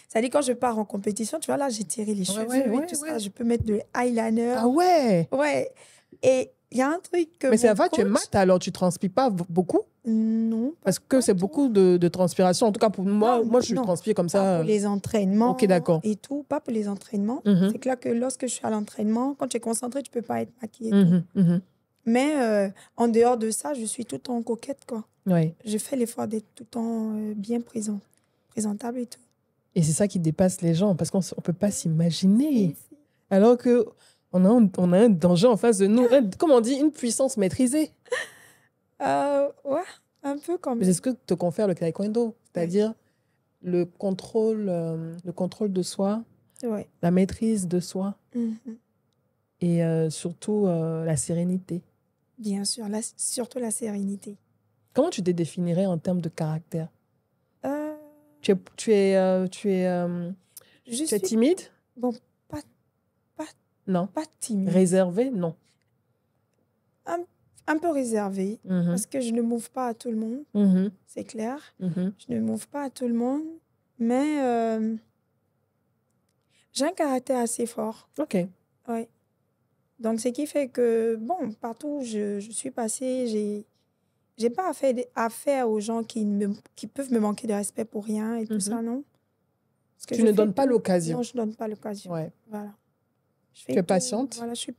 C'est-à-dire, quand je pars en compétition, tu vois, là, j'ai tiré les cheveux et tout ça. Je peux mettre de eyeliner. Ah ouais? Ouais. Et il y a un truc que mais ça va, tu es mat, alors tu ne transpires pas beaucoup? Non. Parce que c'est beaucoup de transpiration. En tout cas, pour moi, je transpire comme ça. Pas pour les entraînements. Ok, d'accord. Et tout, pas pour les entraînements. C'est clair que lorsque je suis à l'entraînement, quand tu es concentré, tu ne peux pas être maquillée. Mais en dehors de ça, je suis tout le temps coquette, quoi. Ouais. Je fais l'effort d'être tout le temps bien présentable et tout. Et c'est ça qui dépasse les gens, parce qu'on ne peut pas s'imaginer. Alors qu'on a un danger en face de nous. Comme on dit, une puissance maîtrisée. Ouais, un peu comme... Mais c'est ce que te confère le taekwondo. C'est-à-dire le contrôle de soi, la maîtrise de soi et surtout la sérénité. Bien sûr, surtout la sérénité. Comment tu te définirais en termes de caractère? Tu es timide? Bon, non. Pas timide. Réservé? Non. Un peu réservé, parce que je ne m'ouvre pas à tout le monde, c'est clair. Je ne m'ouvre pas à tout le monde, mais j'ai un caractère assez fort. OK. Oui. Donc, ce qui fait que, bon, partout où je suis passée, j'ai pas affaire aux gens qui peuvent me manquer de respect pour rien et tout ça, non. Parce que tu ne donnes pas l'occasion. Non, je ne donne pas l'occasion. Ouais. Voilà. Tu es patiente? Voilà, je suis...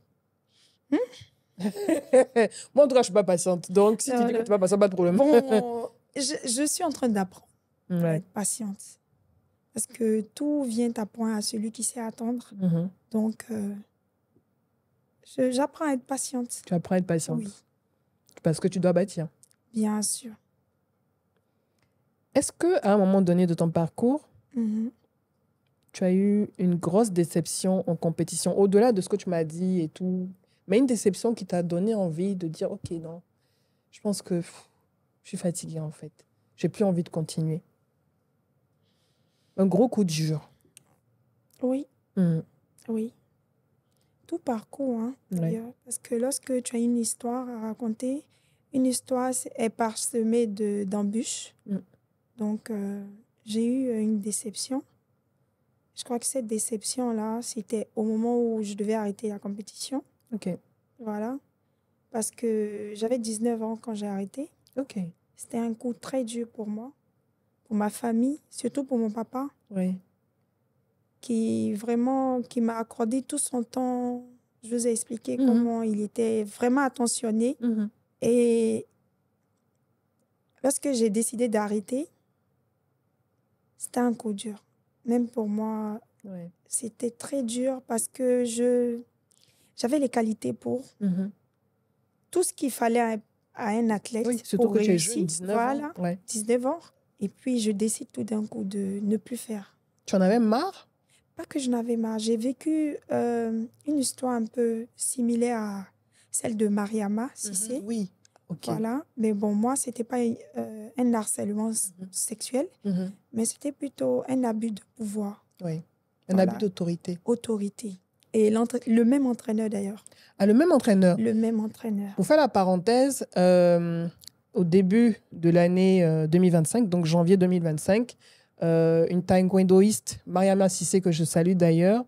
Moi, en tout cas, je ne suis pas patiente. Donc, si tu dis que tu n'es pas patiente, pas de problème. Bon, je suis en train d'apprendre à ouais. être patiente. Parce que tout vient à point à celui qui sait attendre. Donc, j'apprends à être patiente. Tu apprends à être patiente. Oui. Parce que tu dois bâtir. Bien sûr. Est-ce qu'à un moment donné de ton parcours, tu as eu une grosse déception en compétition, au-delà de ce que tu m'as dit et tout, mais une déception qui t'a donné envie de dire, OK, non, je pense que je suis fatiguée en fait. J'ai plus envie de continuer. Un gros coup dur. Oui. Oui. Tout parcours, hein, d'ailleurs. Parce que lorsque tu as une histoire à raconter, une histoire est parsemée d'embûches. Donc, j'ai eu une déception. Je crois que cette déception-là, c'était au moment où je devais arrêter la compétition. OK. Voilà. Parce que j'avais 19 ans quand j'ai arrêté. OK. C'était un coup très dur pour moi, pour ma famille, surtout pour mon papa. Oui. Qui m'a accordé tout son temps. Je vous ai expliqué comment il était vraiment attentionné. Et lorsque j'ai décidé d'arrêter, c'était un coup dur. Même pour moi, c'était très dur parce que j'avais les qualités pour tout ce qu'il fallait à un athlète surtout pour que réussir. Tu es jeune, 19 ans. 19 ans. Et puis, je décide tout d'un coup de ne plus faire. Tu en avais marre? Pas que je n'avais marre. J'ai vécu une histoire un peu similaire à celle de Mariama Cissé. Oui. OK. Voilà. Mais bon, moi, ce n'était pas un harcèlement sexuel, mais c'était plutôt un abus de pouvoir. Oui. Un abus d'autorité. Autorité. Et le même entraîneur, d'ailleurs. Ah, le même entraîneur? Le même entraîneur. Pour faire la parenthèse, au début de l'année 2025, donc janvier 2025, une taekwondoïste, Mariama Cissé, que je salue d'ailleurs,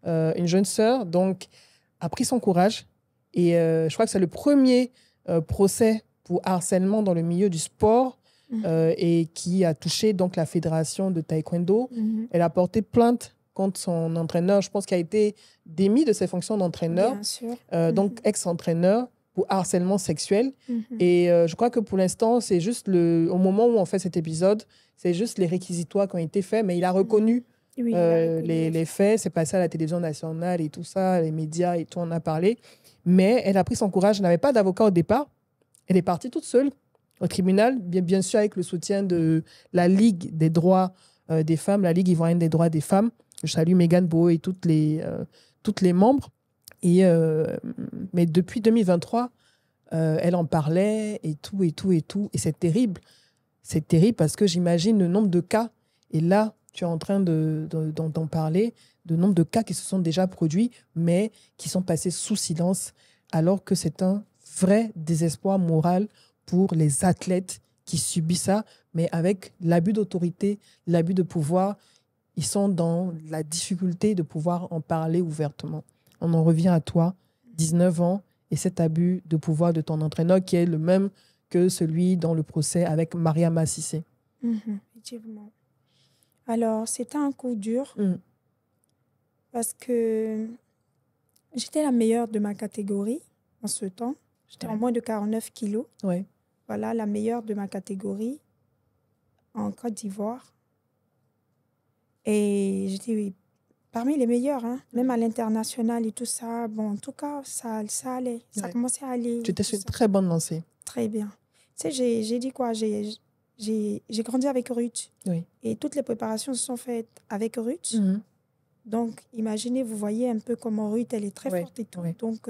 une jeune sœur, donc, a pris son courage. Et je crois que c'est le premier procès pour harcèlement dans le milieu du sport et qui a touché donc, la fédération de taekwondo. Elle a porté plainte contre son entraîneur, je pense qu'il a été démis de ses fonctions d'entraîneur, donc ex-entraîneur, pour harcèlement sexuel. Et je crois que pour l'instant, c'est juste au moment où on fait cet épisode, c'est juste les réquisitoires qui ont été faits, mais il a reconnu les faits, c'est passé à la télévision nationale et tout ça, les médias et tout, on a parlé. Mais elle a pris son courage, elle n'avait pas d'avocat au départ, elle est partie toute seule au tribunal, bien sûr avec le soutien de la Ligue des droits des femmes, la Ligue ivoirienne des droits des femmes. Je salue Mégane Boho et toutes les membres. Mais depuis 2023, elle en parlait et tout. Et c'est terrible. C'est terrible parce que j'imagine le nombre de cas. Et là, tu es en train d'en parler, de nombre de cas qui se sont déjà produits, mais qui sont passés sous silence, alors que c'est un vrai désespoir moral pour les athlètes qui subissent ça, mais avec l'abus d'autorité, l'abus de pouvoir. Ils sont dans la difficulté de pouvoir en parler ouvertement. On en revient à toi, 19 ans, et cet abus de pouvoir de ton entraîneur qui est le même que celui dans le procès avec Mariama Cissé. Effectivement. Alors, c'était un coup dur parce que j'étais la meilleure de ma catégorie en ce temps. J'étais en moins de 49 kilos. Voilà, la meilleure de ma catégorie en Côte d'Ivoire. Et j'étais parmi les meilleurs, hein, même à l'international et tout ça. Bon, en tout cas, ça allait. Ça commençait à aller. Tu étais sur une très bonne lancée. Très bien. Tu sais, j'ai dit quoi? J'ai grandi avec Ruth. Et toutes les préparations se sont faites avec Ruth. Donc, imaginez, vous voyez un peu comment Ruth, elle est très forte et tout. Donc,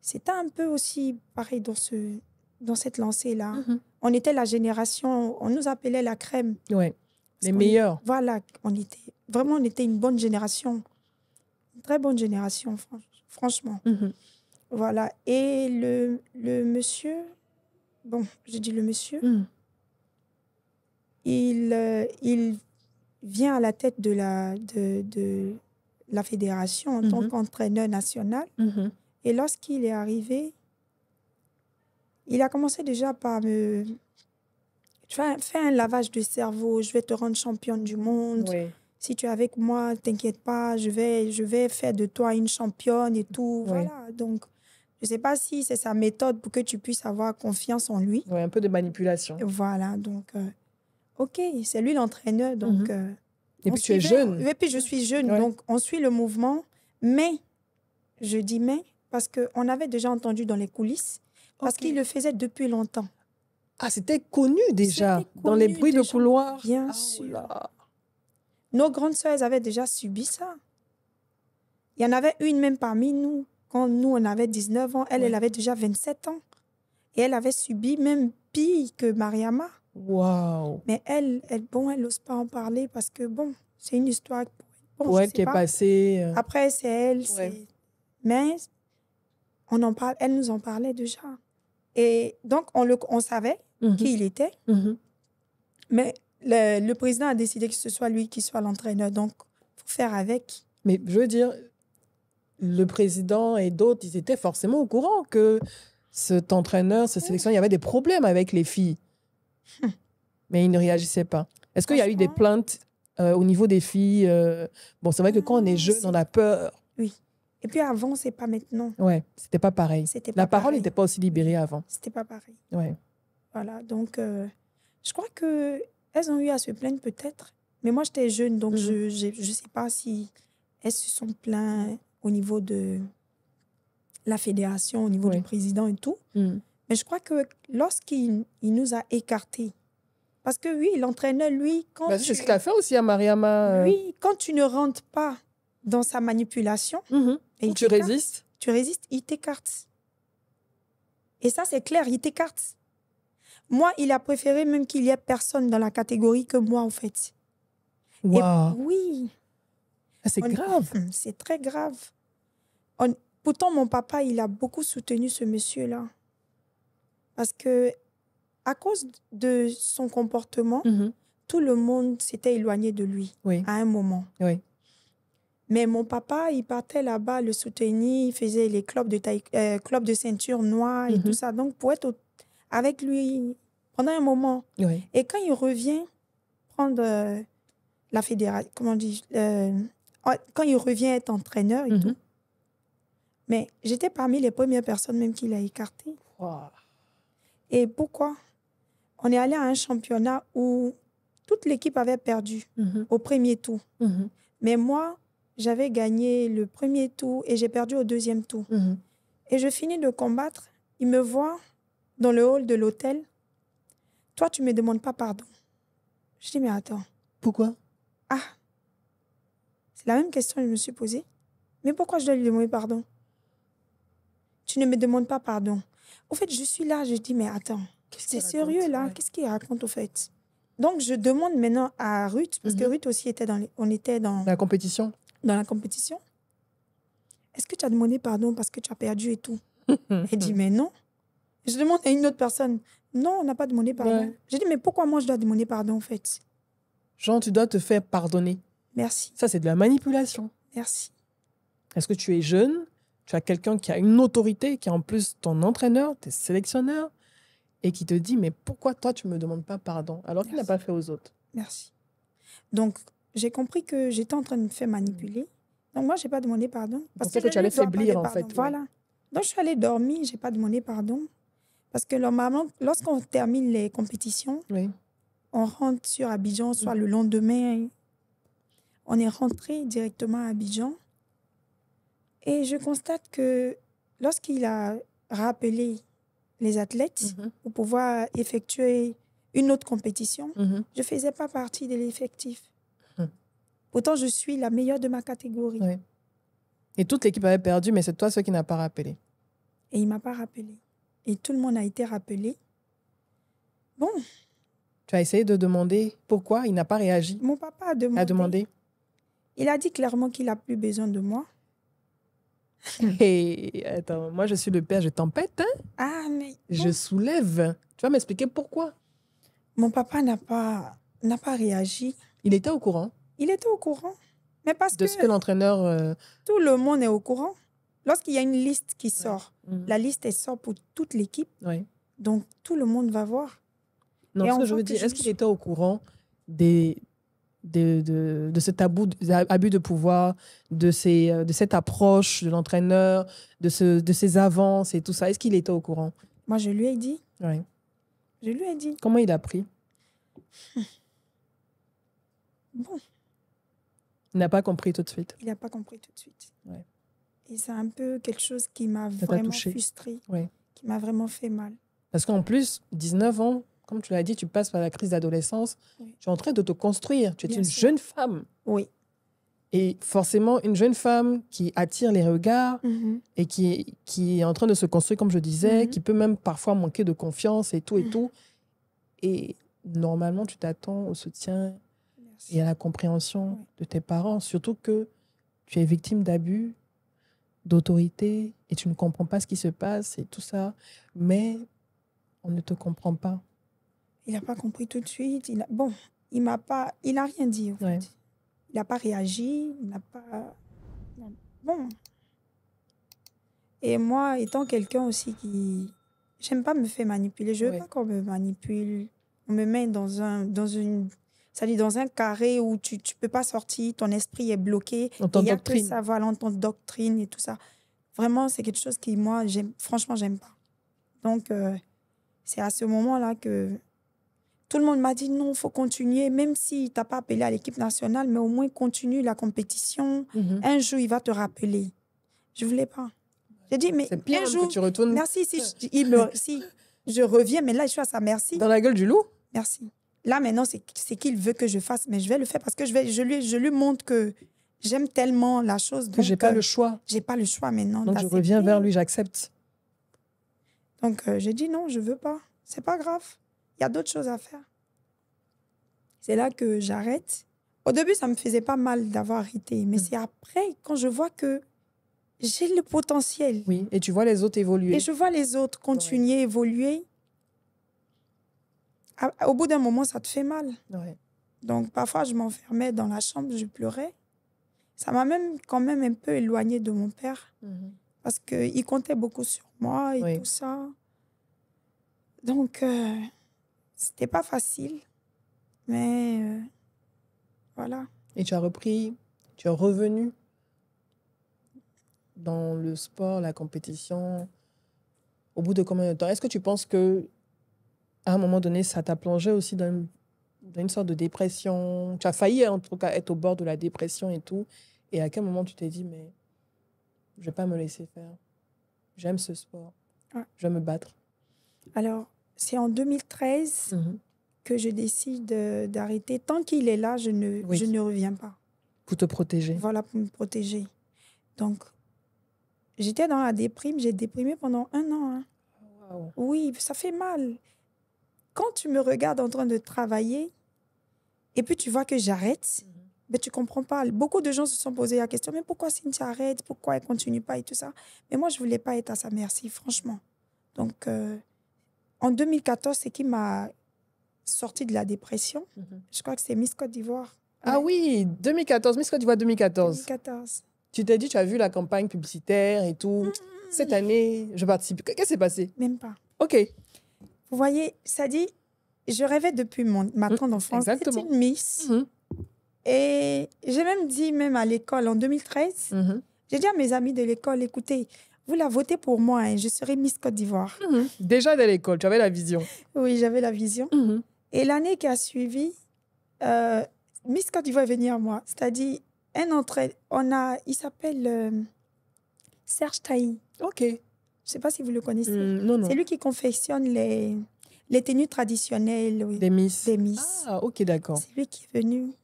c'était un peu aussi pareil dans cette lancée-là. on était la génération, on nous appelait la crème. Ouais, les meilleurs. Voilà, on était une bonne génération. Une très bonne génération, franchement. Voilà. Et le monsieur, bon, je dis le monsieur, il vient à la tête de la fédération en tant qu'entraîneur national. Et lorsqu'il est arrivé, il a commencé déjà par me... Tu vas faire un lavage de cerveau, je vais te rendre championne du monde. Oui. Si tu es avec moi, t'inquiète pas, je vais faire de toi une championne et tout. Oui. Voilà, donc je ne sais pas si c'est sa méthode pour que tu puisses avoir confiance en lui. Oui, un peu de manipulation. Voilà, donc, OK, c'est lui l'entraîneur, donc... Et puis tu es jeune. Et puis je suis jeune, donc on suit le mouvement. Mais, je dis mais, parce qu'on avait déjà entendu dans les coulisses, parce qu'il le faisait depuis longtemps. Ah, c'était connu déjà, dans les bruits de couloir. Bien sûr. Nos grandes sœurs avaient déjà subi ça. Il y en avait une même parmi nous, quand nous, on avait 19 ans, elle avait déjà 27 ans. Et elle avait subi même pire que Mariama. Waouh. Mais elle n'ose pas en parler parce que, bon, c'est une histoire pour elle qui est passée. Après, c'est elle. Mais on en parle, elle nous en parlait déjà. Et donc, on savait qui il était. Mais le président a décidé que ce soit lui qui soit l'entraîneur. Donc, il faut faire avec. Mais je veux dire, le président et d'autres, ils étaient forcément au courant que cet entraîneur, cette sélection, il y avait des problèmes avec les filles. Mais ils ne réagissaient pas. Est-ce qu'il y a eu des plaintes au niveau des filles? Bon, c'est vrai que quand on est jeune, on a peur. Oui. Et puis avant, c'est pas maintenant. Ouais, c'était pas pareil. La parole n'était pas aussi libérée avant. C'était pas pareil. Ouais. Voilà, donc je crois qu'elles ont eu à se plaindre peut-être. Mais moi, j'étais jeune, donc je sais pas si elles se sont plaintes au niveau de la fédération, au niveau du président et tout. Mais je crois que lorsqu'il nous a écartés, parce que oui, l'entraîneur, lui, quand c'est ce qu'il a fait aussi à Mariama. Oui, quand tu ne rentres pas dans sa manipulation, et tu résistes, il t'écarte. Et ça, c'est clair, il t'écarte. Moi, il a préféré même qu'il y ait personne dans la catégorie que moi, en fait. Wow. Oui. C'est grave. C'est très grave. Pourtant, mon papa, il a beaucoup soutenu ce monsieur-là. Parce que, à cause de son comportement, tout le monde s'était éloigné de lui à un moment. Oui. Mais mon papa, il partait là-bas le soutenir, il faisait les clubs de ceinture noire et tout ça. Donc, pour être avec lui pendant un moment. Oui. Et quand il revient prendre la fédération, comment on dit, quand il revient être entraîneur et tout, mais j'étais parmi les premières personnes même qu'il a écartées. Wow. Et pourquoi? On est allé à un championnat où toute l'équipe avait perdu au premier tour. Mais moi, j'avais gagné le premier tour et j'ai perdu au deuxième tour. Et je finis de combattre. Il me voit dans le hall de l'hôtel. Toi, tu ne me demandes pas pardon. Je dis, mais attends. Pourquoi? Ah, c'est la même question que je me suis posée. Mais pourquoi je dois lui demander pardon? Tu ne me demandes pas pardon. Au fait, je suis là, je dis, mais attends, c'est sérieux là? Ouais. Qu'est-ce qu'il raconte au fait? Donc, je demande maintenant à Ruth, parce que Ruth aussi était on était dans la compétition. Dans la compétition. Est-ce que tu as demandé pardon parce que tu as perdu et tout? Elle dit, mais non. Je demande à une autre personne. Non, on n'a pas demandé pardon. Ouais. Je dis, mais pourquoi moi je dois demander pardon en fait? Genre, tu dois te faire pardonner. Merci. Ça, c'est de la manipulation. Merci. Est-ce que tu es jeune? Tu as quelqu'un qui a une autorité, qui est en plus ton entraîneur, tes sélectionneurs, et qui te dit, mais pourquoi toi, tu ne me demandes pas pardon, alors qu'il n'a pas fait aux autres? Merci. Donc, j'ai compris que j'étais en train de me faire manipuler. Donc, moi, je n'ai pas demandé pardon. Parce que tu allais faiblir, en fait. Voilà. Donc, je suis allée dormir, je n'ai pas demandé pardon. Parce que normalement, lorsqu'on termine les compétitions, on rentre sur Abidjan, soit le lendemain. On est rentré directement à Abidjan. Et je constate que lorsqu'il a rappelé les athlètes pour pouvoir effectuer une autre compétition, je ne faisais pas partie de l'effectif. Pourtant, je suis la meilleure de ma catégorie. Oui. Et toute l'équipe avait perdu, mais c'est toi ceux qui n'a pas rappelé. Et il ne m'a pas rappelé. Et tout le monde a été rappelé. Bon. Tu as essayé de demander pourquoi il n'a pas réagi? Mon papa a demandé. Il a dit clairement qu'il n'a plus besoin de moi. Et attends, moi je suis le père, je tempête, hein? Ah, mais... Je soulève. Tu vas m'expliquer pourquoi? Mon papa n'a pas réagi. Il était au courant? Il était au courant. Mais parce de ce que l'entraîneur... Tout le monde est au courant. Lorsqu'il y a une liste qui sort, la liste elle sort pour toute l'équipe. Ouais. Donc, tout le monde va voir. Non, ce que je veux dire, est-ce qu'il était au courant de ce tabou, abus de pouvoir, de cette approche de l'entraîneur, de ses avances et tout ça? Est-ce qu'il était au courant? Moi, je lui ai dit. Oui. Je lui ai dit. Comment il a pris? Bon. Il n'a pas compris tout de suite. Il n'a pas compris tout de suite. Ouais. Et c'est un peu quelque chose qui m'a vraiment frustrée, qui m'a vraiment fait mal. Parce qu'en plus, 19 ans, comme tu l'as dit, tu passes par la crise d'adolescence, tu es en train de te construire. Tu es une jeune femme. Oui. Et forcément, une jeune femme qui attire les regards et qui est en train de se construire, comme je disais, qui peut même parfois manquer de confiance et tout et tout. Et normalement, tu t'attends au soutien et à la compréhension de tes parents, surtout que tu es victime d'abus, d'autorité et tu ne comprends pas ce qui se passe et tout ça. Mais on ne te comprend pas. Il n'a pas compris tout de suite. Il n'a rien dit, en fait. Il n'a pas réagi. Il n'a pas... Bon. Et moi, étant quelqu'un aussi qui... J'aime pas me faire manipuler. Je veux pas qu'on me manipule. On me met dans un carré où tu peux pas sortir. Ton esprit est bloqué. Il y a que ça, voilà, on t'en doctrine et tout ça. Vraiment, c'est quelque chose qui, moi, franchement, j'aime pas. Donc, c'est à ce moment-là que tout le monde m'a dit non, il faut continuer, même si tu n'as pas appelé à l'équipe nationale, mais au moins continue la compétition. Un jour, il va te rappeler. Je ne voulais pas. J'ai dit, mais un jour, que tu retournes... Merci, si je reviens, mais là, je suis à sa merci. Dans la gueule du loup? Merci. Là, maintenant, c'est qu'il veut que je fasse, mais je vais le faire parce que je lui montre que j'aime tellement la chose. Que je n'ai pas le choix. Je n'ai pas le choix maintenant. Donc, je reviens vers lui, j'accepte. Donc, j'ai dit non, je ne veux pas. C'est pas grave. Il y a d'autres choses à faire. C'est là que j'arrête. Au début, ça me faisait pas mal d'avoir arrêté. Mais c'est après, quand je vois que j'ai le potentiel. Oui, et tu vois les autres évoluer. Et je vois les autres continuer, évoluer. Au bout d'un moment, ça te fait mal. Ouais. Donc, parfois, je m'enfermais dans la chambre, je pleurais. Ça m'a même quand même un peu éloignée de mon père. Parce qu'il comptait beaucoup sur moi et tout ça. Donc, c'était pas facile. Mais voilà. Et tu as repris, tu es revenu dans le sport, la compétition, au bout de combien de temps? Est-ce que tu penses que à un moment donné, ça t'a plongé aussi dans une sorte de dépression? Tu as failli, en tout cas, être au bord de la dépression et tout. Et à quel moment tu t'es dit, mais je ne vais pas me laisser faire. J'aime ce sport. Je vais me battre. Alors, c'est en 2013 que je décide d'arrêter. Tant qu'il est là, je ne reviens pas. Pour te protéger. Voilà, pour me protéger. Donc, j'étais dans la déprime. J'ai déprimé pendant 1 an. Hein. Wow. Oui, ça fait mal. Quand tu me regardes en train de travailler et puis tu vois que j'arrête, ben, tu ne comprends pas. Beaucoup de gens se sont posé la question, mais pourquoi Cynthia arrête? Pourquoi elle ne continue pas et tout ça? Mais moi, je ne voulais pas être à sa merci, franchement. Donc, en 2014, c'est qui m'a sorti de la dépression. Je crois que c'est Miss Côte d'Ivoire. Ah oui, 2014, Miss Côte d'Ivoire 2014. 2014. Tu t'es dit, tu as vu la campagne publicitaire et tout. Cette année, je participe. Qu'est-ce qui s'est passé? Même pas. OK. Vous voyez, ça dit, je rêvais depuis ma tendre enfance d'être une Miss. Et j'ai même dit, même à l'école, en 2013, j'ai dit à mes amis de l'école, écoutez, vous la votez pour moi, hein, je serai Miss Côte d'Ivoire. Déjà dès l'école, tu avais la vision. Oui, j'avais la vision. Et l'année qui a suivi, Miss Côte d'Ivoire est venue à moi. C'est-à-dire, il s'appelle Serge Taï. OK. Je ne sais pas si vous le connaissez. Non. C'est lui qui confectionne les tenues traditionnelles. Oui, des Miss. Des Miss. Ah, OK, d'accord. C'est lui qui est venu.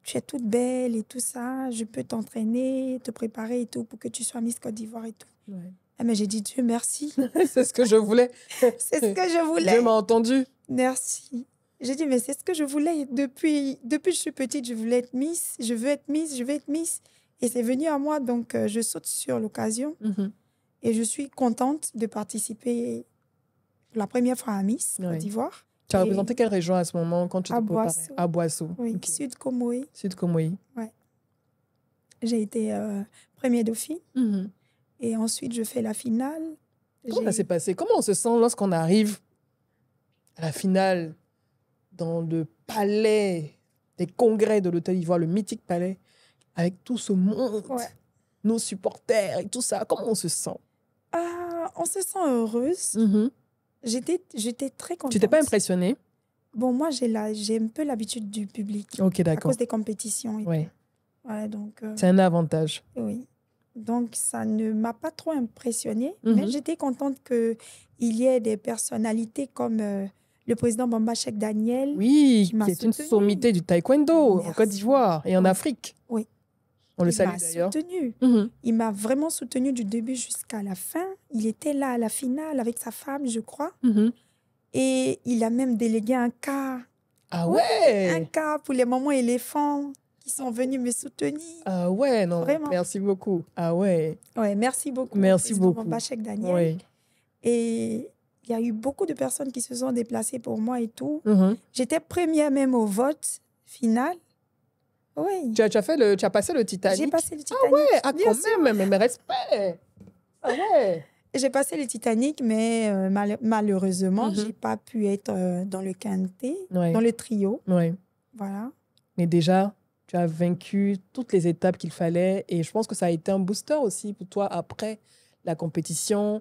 Tu es toute belle et tout ça. Je peux t'entraîner, te préparer et tout pour que tu sois Miss Côte d'Ivoire et tout. Ouais. Mais j'ai dit, Dieu, merci. C'est ce que je voulais. C'est ce que je voulais. Dieu m'a entendu. Merci. J'ai dit, mais c'est ce que je voulais. Depuis que je suis petite, je voulais être Miss. Je veux être Miss, je veux être Miss. Et c'est venu à moi, donc je saute sur l'occasion. Et je suis contente de participer la première fois à Miss Côte d'Ivoire. Tu as représenté quelle région à ce moment quand tu te préparais? À Boissou. Oui, Sud Comoé. Sud Comoé. Ouais. J'ai été première dauphine. Et ensuite, je fais la finale. Comment ça s'est passé? Comment on se sent lorsqu'on arrive à la finale dans le palais des congrès de l'Hôtel Ivoire, le mythique palais, avec tout ce monde, nos supporters et tout ça? Comment on se sent? On se sent heureuse. J'étais très contente. Tu n'étais pas impressionnée? Bon, moi, j'ai un peu l'habitude du public. Ok, d'accord. À cause des compétitions. Donc, c'est un avantage. Oui. Donc, ça ne m'a pas trop impressionnée. Mais j'étais contente qu'il y ait des personnalités comme le président Bamba Cheikh Daniel. Oui, qui est une sommité du taekwondo en Côte d'Ivoire et en Afrique. Oui. On le salue d'ailleurs. Il m'a vraiment soutenue du début jusqu'à la fin. Il était là à la finale avec sa femme, je crois. Et il a même délégué un car. Ah ouais? Un car pour les mamans éléphants qui sont venus me soutenir. Ah ouais, non. Vraiment. Merci beaucoup. Ah ouais. Ouais, merci beaucoup. Merci beaucoup. Bamba Cheikh Daniel. Et il y a eu beaucoup de personnes qui se sont déplacées pour moi et tout. J'étais première même au vote final. Oui. Tu as passé le Titanic? J'ai passé le Titanic. Ah ouais, quand même, mais respect. Ah ouais. J'ai passé le Titanic, mais malheureusement, je n'ai pas pu être dans le quintet, dans le trio. Voilà. Mais déjà, tu as vaincu toutes les étapes qu'il fallait et je pense que ça a été un booster aussi pour toi après la compétition.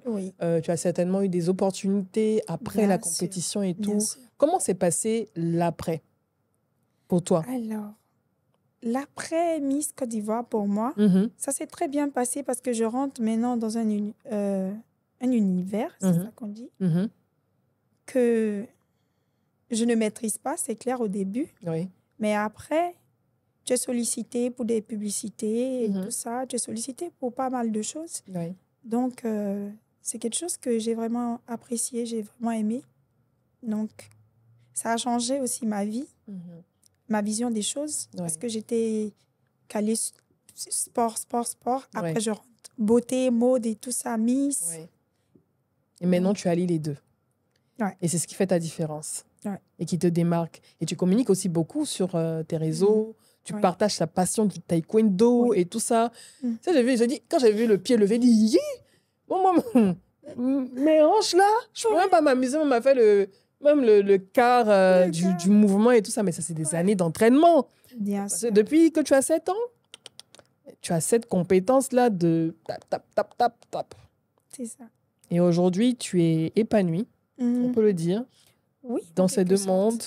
Tu as certainement eu des opportunités après la compétition et tout. Comment s'est passé l'après pour toi? Alors, l'après Miss Côte d'Ivoire, pour moi, ça s'est très bien passé parce que je rentre maintenant dans un univers, c'est ça qu'on dit, que je ne maîtrise pas, c'est clair au début. Mais après, tu es sollicité pour des publicités et tout ça. Tu es sollicité pour pas mal de choses. Donc, c'est quelque chose que j'ai vraiment apprécié, j'ai vraiment aimé. Donc, ça a changé aussi ma vie. Ma vision des choses, parce que j'étais calée sport. Après, je rentre beauté, mode et tout ça, Miss. Et maintenant, tu allies les deux. Et c'est ce qui fait ta différence. Et qui te démarque. Et tu communiques aussi beaucoup sur tes réseaux. Tu partages ta passion du taekwondo et tout ça. Ça, quand j'ai vu le pied levé, j'ai dit, mes hanches là, je ne peux même pas m'amuser. On m'a fait même le quart du mouvement et tout ça, mais ça, c'est des années d'entraînement. Depuis que tu as 7 ans, tu as cette compétence-là de tap. C'est ça. Et aujourd'hui, tu es épanouie, on peut le dire, dans ces deux mondes.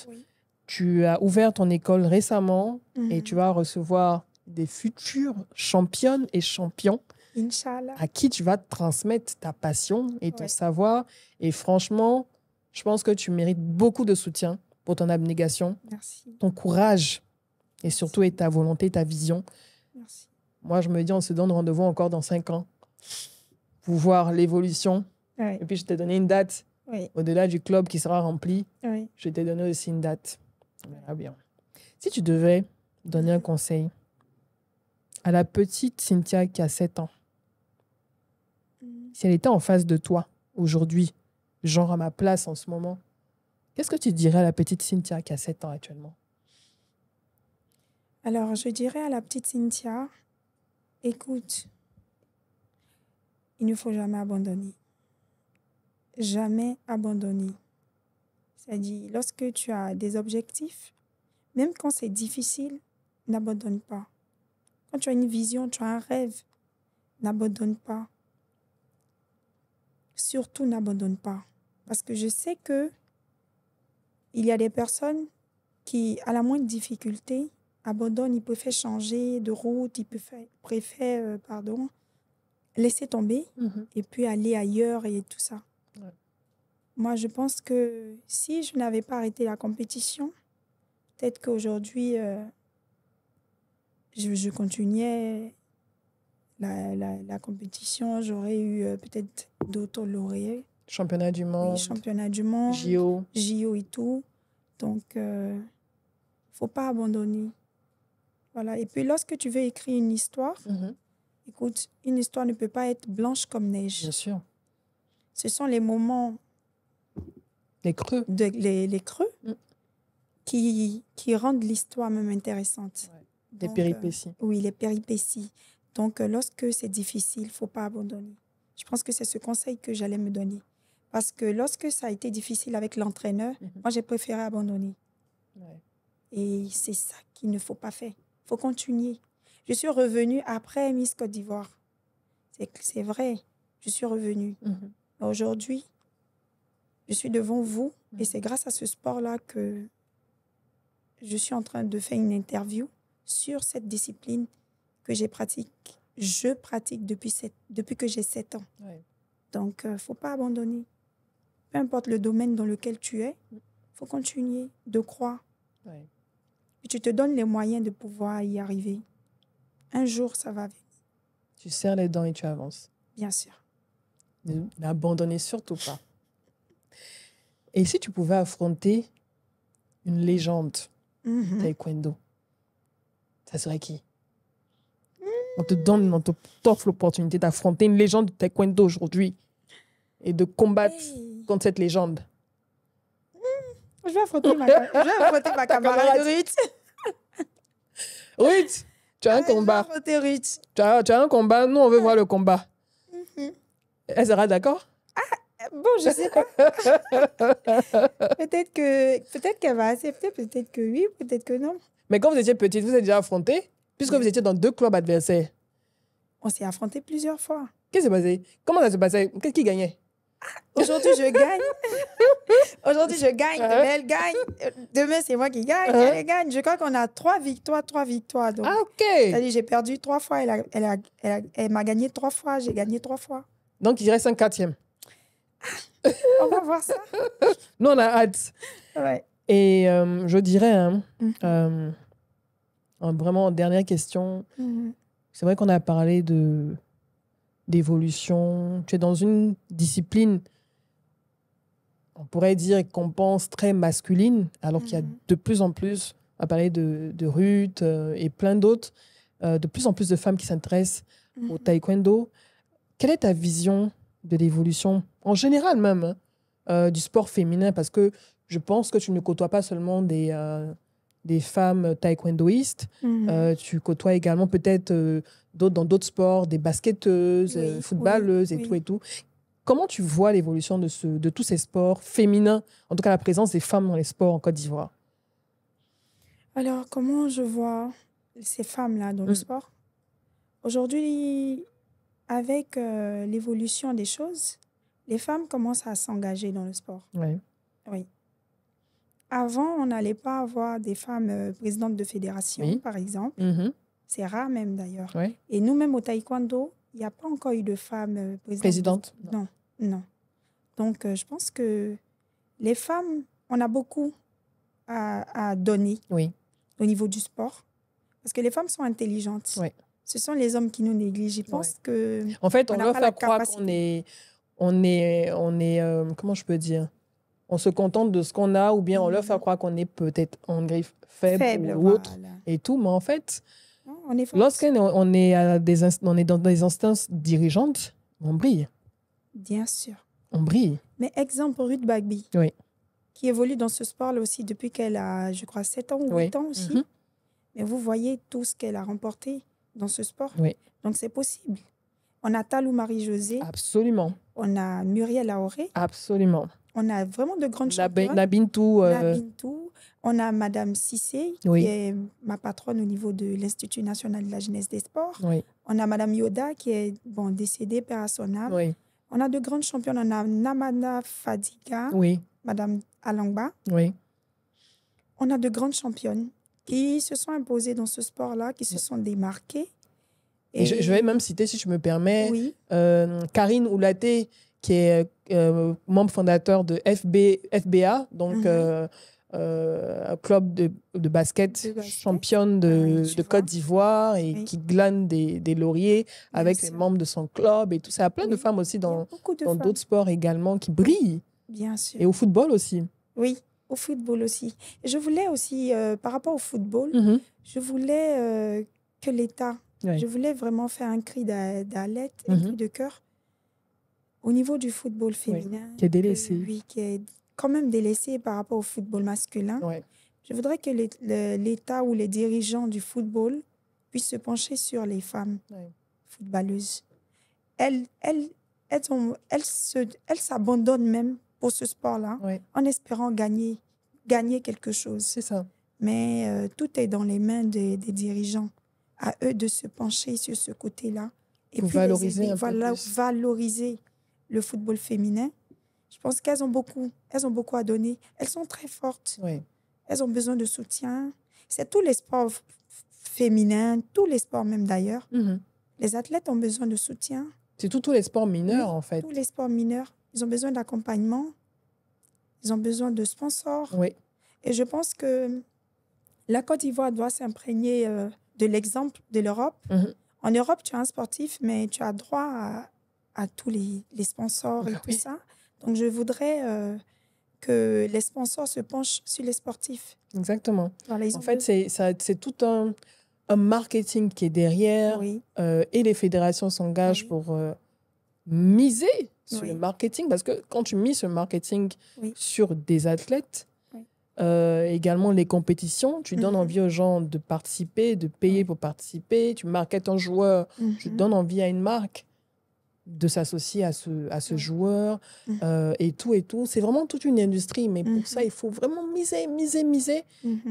Tu as ouvert ton école récemment et tu vas recevoir des futures championnes et champions Inch'Allah. À qui tu vas transmettre ta passion et ton savoir. Et franchement, je pense que tu mérites beaucoup de soutien pour ton abnégation, ton courage et surtout ta volonté, ta vision. Merci. Moi, je me dis, on se donne rendez-vous encore dans 5 ans pour voir l'évolution. Et puis, je t'ai donné une date. Au-delà du club qui sera rempli, je t'ai donné aussi une date. On verra bien. Si tu devais donner un conseil à la petite Cynthia qui a 7 ans, si elle était en face de toi aujourd'hui, genre à ma place en ce moment, qu'est-ce que tu dirais à la petite Cynthia qui a 7 ans actuellement? Alors, je dirais à la petite Cynthia, écoute, il ne faut jamais abandonner. Jamais abandonner. C'est-à-dire, lorsque tu as des objectifs, même quand c'est difficile, n'abandonne pas. Quand tu as une vision, tu as un rêve, n'abandonne pas. Surtout, n'abandonne pas. Parce que je sais que il y a des personnes qui, à la moindre difficulté, abandonnent, ils préfèrent changer de route, ils préfèrent laisser tomber et puis aller ailleurs et tout ça. Moi, je pense que si je n'avais pas arrêté la compétition, peut-être qu'aujourd'hui, je continuais la compétition, j'aurais eu peut-être d'autres lauréats. Championnat du monde. Oui, championnat du monde. JO. JO et tout. Donc, il ne faut pas abandonner. Voilà. Et puis, lorsque tu veux écrire une histoire, écoute, une histoire ne peut pas être blanche comme neige. Bien sûr. Ce sont les moments... Les creux. Les creux qui rendent l'histoire même intéressante. Ouais. Les péripéties. Oui, les péripéties. Donc, lorsque c'est difficile, il ne faut pas abandonner. Je pense que c'est ce conseil que j'allais me donner. Parce que lorsque ça a été difficile avec l'entraîneur, moi, j'ai préféré abandonner. Ouais. Et c'est ça qu'il ne faut pas faire. Il faut continuer. Je suis revenue après Miss Côte d'Ivoire. C'est vrai, je suis revenue. Aujourd'hui, je suis devant vous et c'est grâce à ce sport-là que je suis en train de faire une interview sur cette discipline que je pratique depuis que j'ai 7 ans. Ouais. Donc, il ne faut pas abandonner. Peu importe le domaine dans lequel tu es, il faut continuer de croire. Ouais. Et tu te donnes les moyens de pouvoir y arriver. Un jour, ça va venir. Tu serres les dents et tu avances. Bien sûr. N'abandonnez surtout pas. Et si tu pouvais affronter une légende taekwondo, ça serait qui? On t'offre l'opportunité d'affronter une légende de taekwondo aujourd'hui et de combattre contre cette légende. Je vais affronter ma camarade Ruth. Ruth, tu as un combat. Je vais affronter Ruth. Tu as un combat. Nous, on veut voir le combat. Elle sera d'accord? Bon, je ne sais pas. Peut-être qu'elle va accepter, peut-être que oui, peut-être que non. Mais quand vous étiez petite, vous êtes déjà affronté? Puisque vous étiez dans 2 clubs adversaires. On s'est affronté plusieurs fois. Qu'est-ce qui s'est passé? Comment ça s'est passé? Qu'est-ce qui gagnait? Aujourd'hui, je gagne. Aujourd'hui, je gagne. Demain, elle gagne. Demain, c'est moi qui gagne. Elle gagne. Je crois qu'on a 3 victoires. Donc, OK. C'est-à-dire, j'ai perdu 3 fois. Elle m'a gagné 3 fois. J'ai gagné 3 fois. Donc, il reste un 4e. On va voir ça. Nous, on a hâte. Ouais. Et je dirais, vraiment, dernière question. C'est vrai qu'on a parlé d'évolution. Tu es dans une discipline, on pourrait dire, qu'on pense très masculine, alors qu'il y a de plus en plus, à parler de Ruth et plein d'autres, de plus en plus de femmes qui s'intéressent au taekwondo. Quelle est ta vision de l'évolution, en général même, du sport féminin? Parce que je pense que tu ne côtoies pas seulement des femmes taekwondoïstes, tu côtoies également peut-être dans d'autres sports, des basketteuses, footballeuses et tout. Comment tu vois l'évolution de tous ces sports féminins, en tout cas la présence des femmes dans les sports en Côte d'Ivoire? Alors, comment je vois ces femmes-là dans le sport? Aujourd'hui, avec l'évolution des choses, les femmes commencent à s'engager dans le sport. Oui. Avant, on n'allait pas avoir des femmes présidentes de fédération, par exemple. C'est rare même, d'ailleurs. Et nous-mêmes, au taekwondo, il n'y a pas encore eu de femmes présidentes. Non. Donc, je pense que les femmes, on a beaucoup à donner au niveau du sport. Parce que les femmes sont intelligentes. Ce sont les hommes qui nous négligent. Je pense que... En fait, on leur fait croire qu'on est comment je peux dire? On se contente de ce qu'on a, ou bien on leur fait croire qu'on est peut-être en griffe faible ou autre et tout. Mais en fait, lorsqu'on est dans des instances dirigeantes, on brille. Bien sûr. On brille. Mais exemple, Ruth Bagby, qui évolue dans ce sport-là aussi depuis qu'elle a, je crois, 7 ans ou 8 ans aussi. Mais vous voyez tout ce qu'elle a remporté dans ce sport. Donc, c'est possible. On a Talou Marie-Josée. Absolument. On a Muriel Aoré. Absolument. On a vraiment de grandes championnes. Nabintou. On a Madame Cissé, qui est ma patronne au niveau de l'Institut national de la jeunesse des sports. On a Madame Yoda, qui est décédée, père à son âme. On a de grandes championnes. On a Namana Fadiga, Madame Alangba. On a de grandes championnes qui se sont imposées dans ce sport-là, qui se sont démarquées. Et je vais même citer, si je me permets, Karine Oulaté, qui est membre fondateur de FBA, donc un club de basket championne de Côte d'Ivoire et qui glane des lauriers avec les membres de son club et tout ça. Il y a plein de femmes aussi dans d'autres sports également qui brillent. Bien sûr. Et au football aussi. Oui, au football aussi. Et je voulais aussi, par rapport au football, je voulais que l'État, je voulais vraiment faire un cri d'alerte, un cri de cœur au niveau du football féminin. Qui est délaissé. Oui, qui est quand même délaissé par rapport au football masculin. Je voudrais que l'État ou les dirigeants du football puissent se pencher sur les femmes footballeuses. Elles s'abandonnent même pour ce sport-là en espérant gagner quelque chose. C'est ça. Mais tout est dans les mains des dirigeants. À eux de se pencher sur ce côté-là. Et pour puis valoriser valoriser le football féminin. Je pense qu'elles ont beaucoup à donner. Elles sont très fortes. Elles ont besoin de soutien. C'est tous les sports féminins, tous les sports même d'ailleurs. Les athlètes ont besoin de soutien. C'est tous les sports mineurs, en fait. Tous les sports mineurs. Ils ont besoin d'accompagnement. Ils ont besoin de sponsors. Et je pense que la Côte d'Ivoire doit s'imprégner de l'exemple de l'Europe. En Europe, tu as un sportif, mais tu as droit à tous les sponsors et tout ça. Donc, je voudrais que les sponsors se penchent sur les sportifs. Exactement. En fait, c'est tout un marketing qui est derrière et les fédérations s'engagent pour miser sur le marketing parce que quand tu mises le marketing sur des athlètes, également les compétitions, tu donnes envie aux gens de participer, de payer pour participer, tu marketes un joueur, tu donnes envie à une marque de s'associer à ce joueur et tout. C'est vraiment toute une industrie, mais pour ça, il faut vraiment miser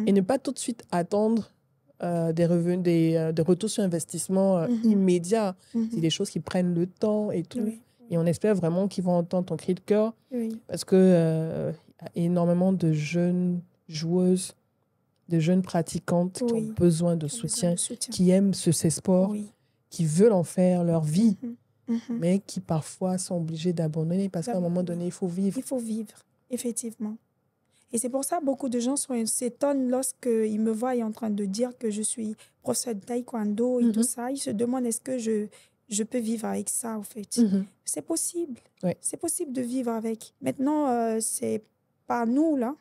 et ne pas tout de suite attendre des revenus, des retours sur investissement immédiats. C'est des choses qui prennent le temps et tout. Et on espère vraiment qu'ils vont entendre ton cri de cœur parce que y a énormément de jeunes joueuses, de jeunes pratiquantes qui ont besoin de soutien, qui aiment ces sports, qui veulent en faire leur vie, mais qui parfois sont obligés d'abandonner parce qu'à un moment donné, il faut vivre. Il faut vivre, effectivement. Et c'est pour ça que beaucoup de gens s'étonnent lorsqu'ils me voient en train de dire que je suis professeur de taekwondo et tout ça. Ils se demandent est-ce que je peux vivre avec ça, en fait. C'est possible. C'est possible de vivre avec. Maintenant, c'est par nous, là,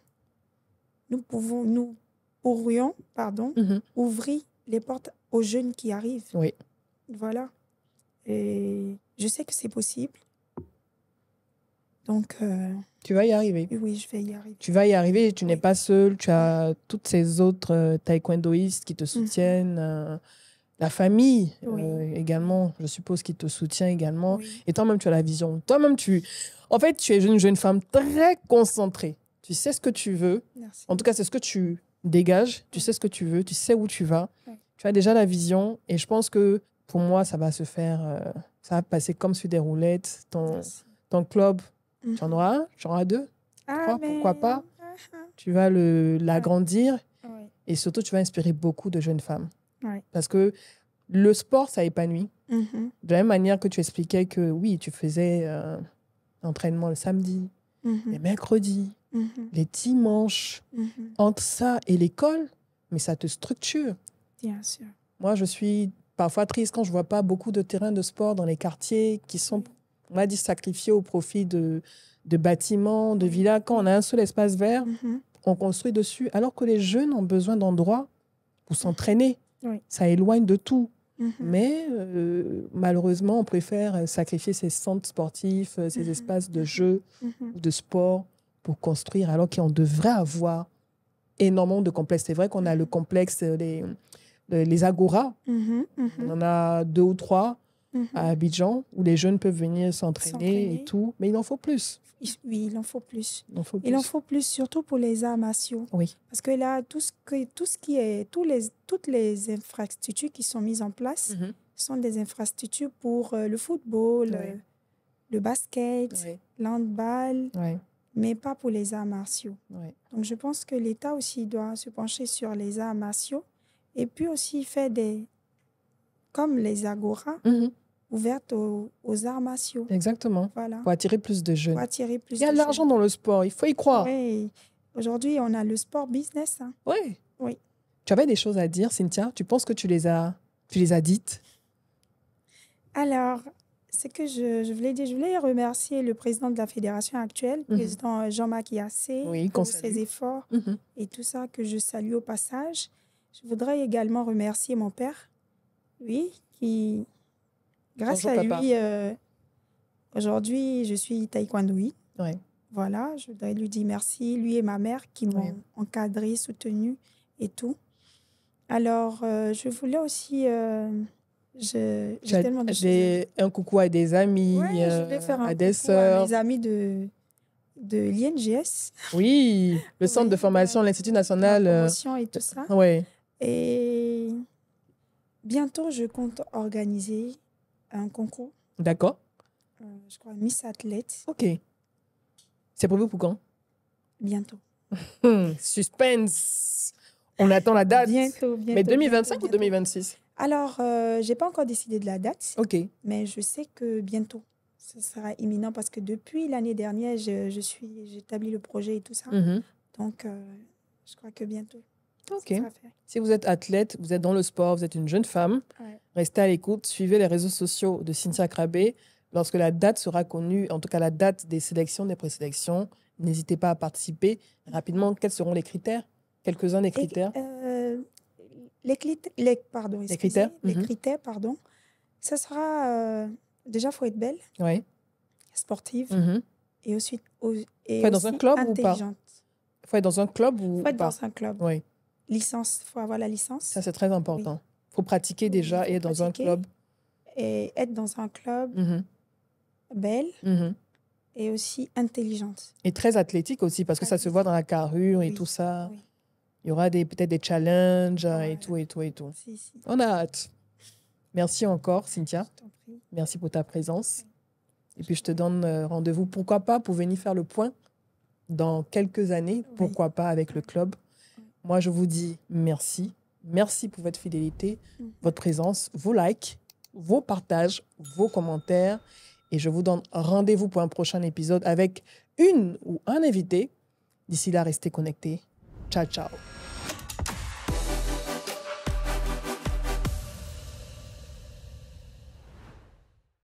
nous pourrions ouvrir les portes aux jeunes qui arrivent. Voilà. Et je sais que c'est possible. Donc... tu vas y arriver. Oui, je vais y arriver. Tu vas y arriver, tu n'es pas seule. Tu as toutes ces autres taekwondoïstes qui te soutiennent. La famille également, je suppose, qui te soutient également. Et toi-même, tu as la vision. Toi-même, en fait, tu es une jeune femme très concentrée. Tu sais ce que tu veux. Merci. En tout cas, c'est ce que tu dégages. Tu sais ce que tu veux. Tu sais où tu vas. Tu as déjà la vision. Et je pense que pour moi, ça va se faire... ça va passer comme sur des roulettes. Ton club, tu en auras un, tu en auras deux, trois, pourquoi pas. Tu vas l'agrandir. Et surtout, tu vas inspirer beaucoup de jeunes femmes. Parce que le sport, ça épanouit. De la même manière que tu expliquais que oui, tu faisais l'entraînement le samedi, les mercredis, les dimanches, entre ça et l'école, mais ça te structure. Bien sûr. Moi, je suis parfois triste quand je ne vois pas beaucoup de terrains de sport dans les quartiers qui sont, on va dire, sacrifiés au profit de bâtiments, de villas. Quand on a un seul espace vert, on construit dessus, alors que les jeunes ont besoin d'endroits pour s'entraîner. Ça éloigne de tout. Mais malheureusement, on préfère sacrifier ces centres sportifs, ces espaces de jeu, de sport pour construire, alors qu'on devrait avoir énormément de complexes. C'est vrai qu'on a le complexe, les agoras. On en a 2 ou 3 à Abidjan où les jeunes peuvent venir s'entraîner et tout. Mais il en faut plus. Oui, il en faut plus. Il en faut plus, surtout pour les arts martiaux. Parce que là, toutes les infrastructures qui sont mises en place sont des infrastructures pour le football, le basket, l'handball, mais pas pour les arts martiaux. Donc, je pense que l'État aussi doit se pencher sur les arts martiaux et puis aussi faire comme les agoras, ouvertes aux arts martiaux. Exactement. Voilà. Pour attirer plus de jeunes. Pour attirer plus il y a de l'argent dans le sport, il faut y croire. Oui. Aujourd'hui, on a le sport business. Hein. Ouais. Oui. Tu avais des choses à dire, Cynthia? Tu penses que tu les as dites? Alors, ce que je voulais dire, je voulais remercier le président de la fédération actuelle, président Jean-Marc Yassé, pour ses efforts et tout ça que je salue au passage. Je voudrais également remercier mon père, oui, qui, grâce à lui, aujourd'hui, je suis taekwondoï. Ouais. Voilà, je voudrais lui dire merci, lui et ma mère qui m'ont encadré, soutenu et tout. Alors, je voulais aussi... j'ai un coucou à des amis, je voulais faire à des sœurs. À mes amis de l'INGS. Oui, le centre de formation, l'Institut national. La promotion et tout ça. Oui. Et bientôt, je compte organiser un concours. D'accord. Je crois Miss Athlète. OK. C'est prévu pour quand? Bientôt. Suspense. On attend la date. Bientôt. Mais 2025 ou 2026? Alors, je n'ai pas encore décidé de la date. OK. Mais je sais que bientôt, ce sera imminent parce que depuis l'année dernière, j'ai établi le projet et tout ça. Donc, je crois que bientôt. OK. Si vous êtes athlète, vous êtes dans le sport, vous êtes une jeune femme, restez à l'écoute, suivez les réseaux sociaux de Cynthia Krabbe. Lorsque la date sera connue, en tout cas la date des sélections, des présélections, n'hésitez pas à participer. Rapidement, quels seront les critères? Quelques-uns des critères. Les critères, pardon. Ce sera... déjà, il faut être belle, sportive, et aussi, dans un club intelligente. Il faut être dans un club ou pas? Il faut être dans un club. Oui. Licence, il faut avoir la licence. Ça, c'est très important. Il faut pratiquer déjà et être dans un club. Et être dans un club belle et aussi intelligente. Et très athlétique aussi, parce que ça se voit dans la carrure et tout ça. Oui. Il y aura peut-être des challenges et tout. Si. On a hâte. Merci encore, Cynthia. Merci pour ta présence. Et puis, je te donne rendez-vous, pourquoi pas, pour venir faire le point dans quelques années, pourquoi pas avec le club. Moi, je vous dis merci. Merci pour votre fidélité, votre présence, vos likes, vos partages, vos commentaires. Et je vous donne rendez-vous pour un prochain épisode avec une ou un invité. D'ici là, restez connectés. Ciao, ciao.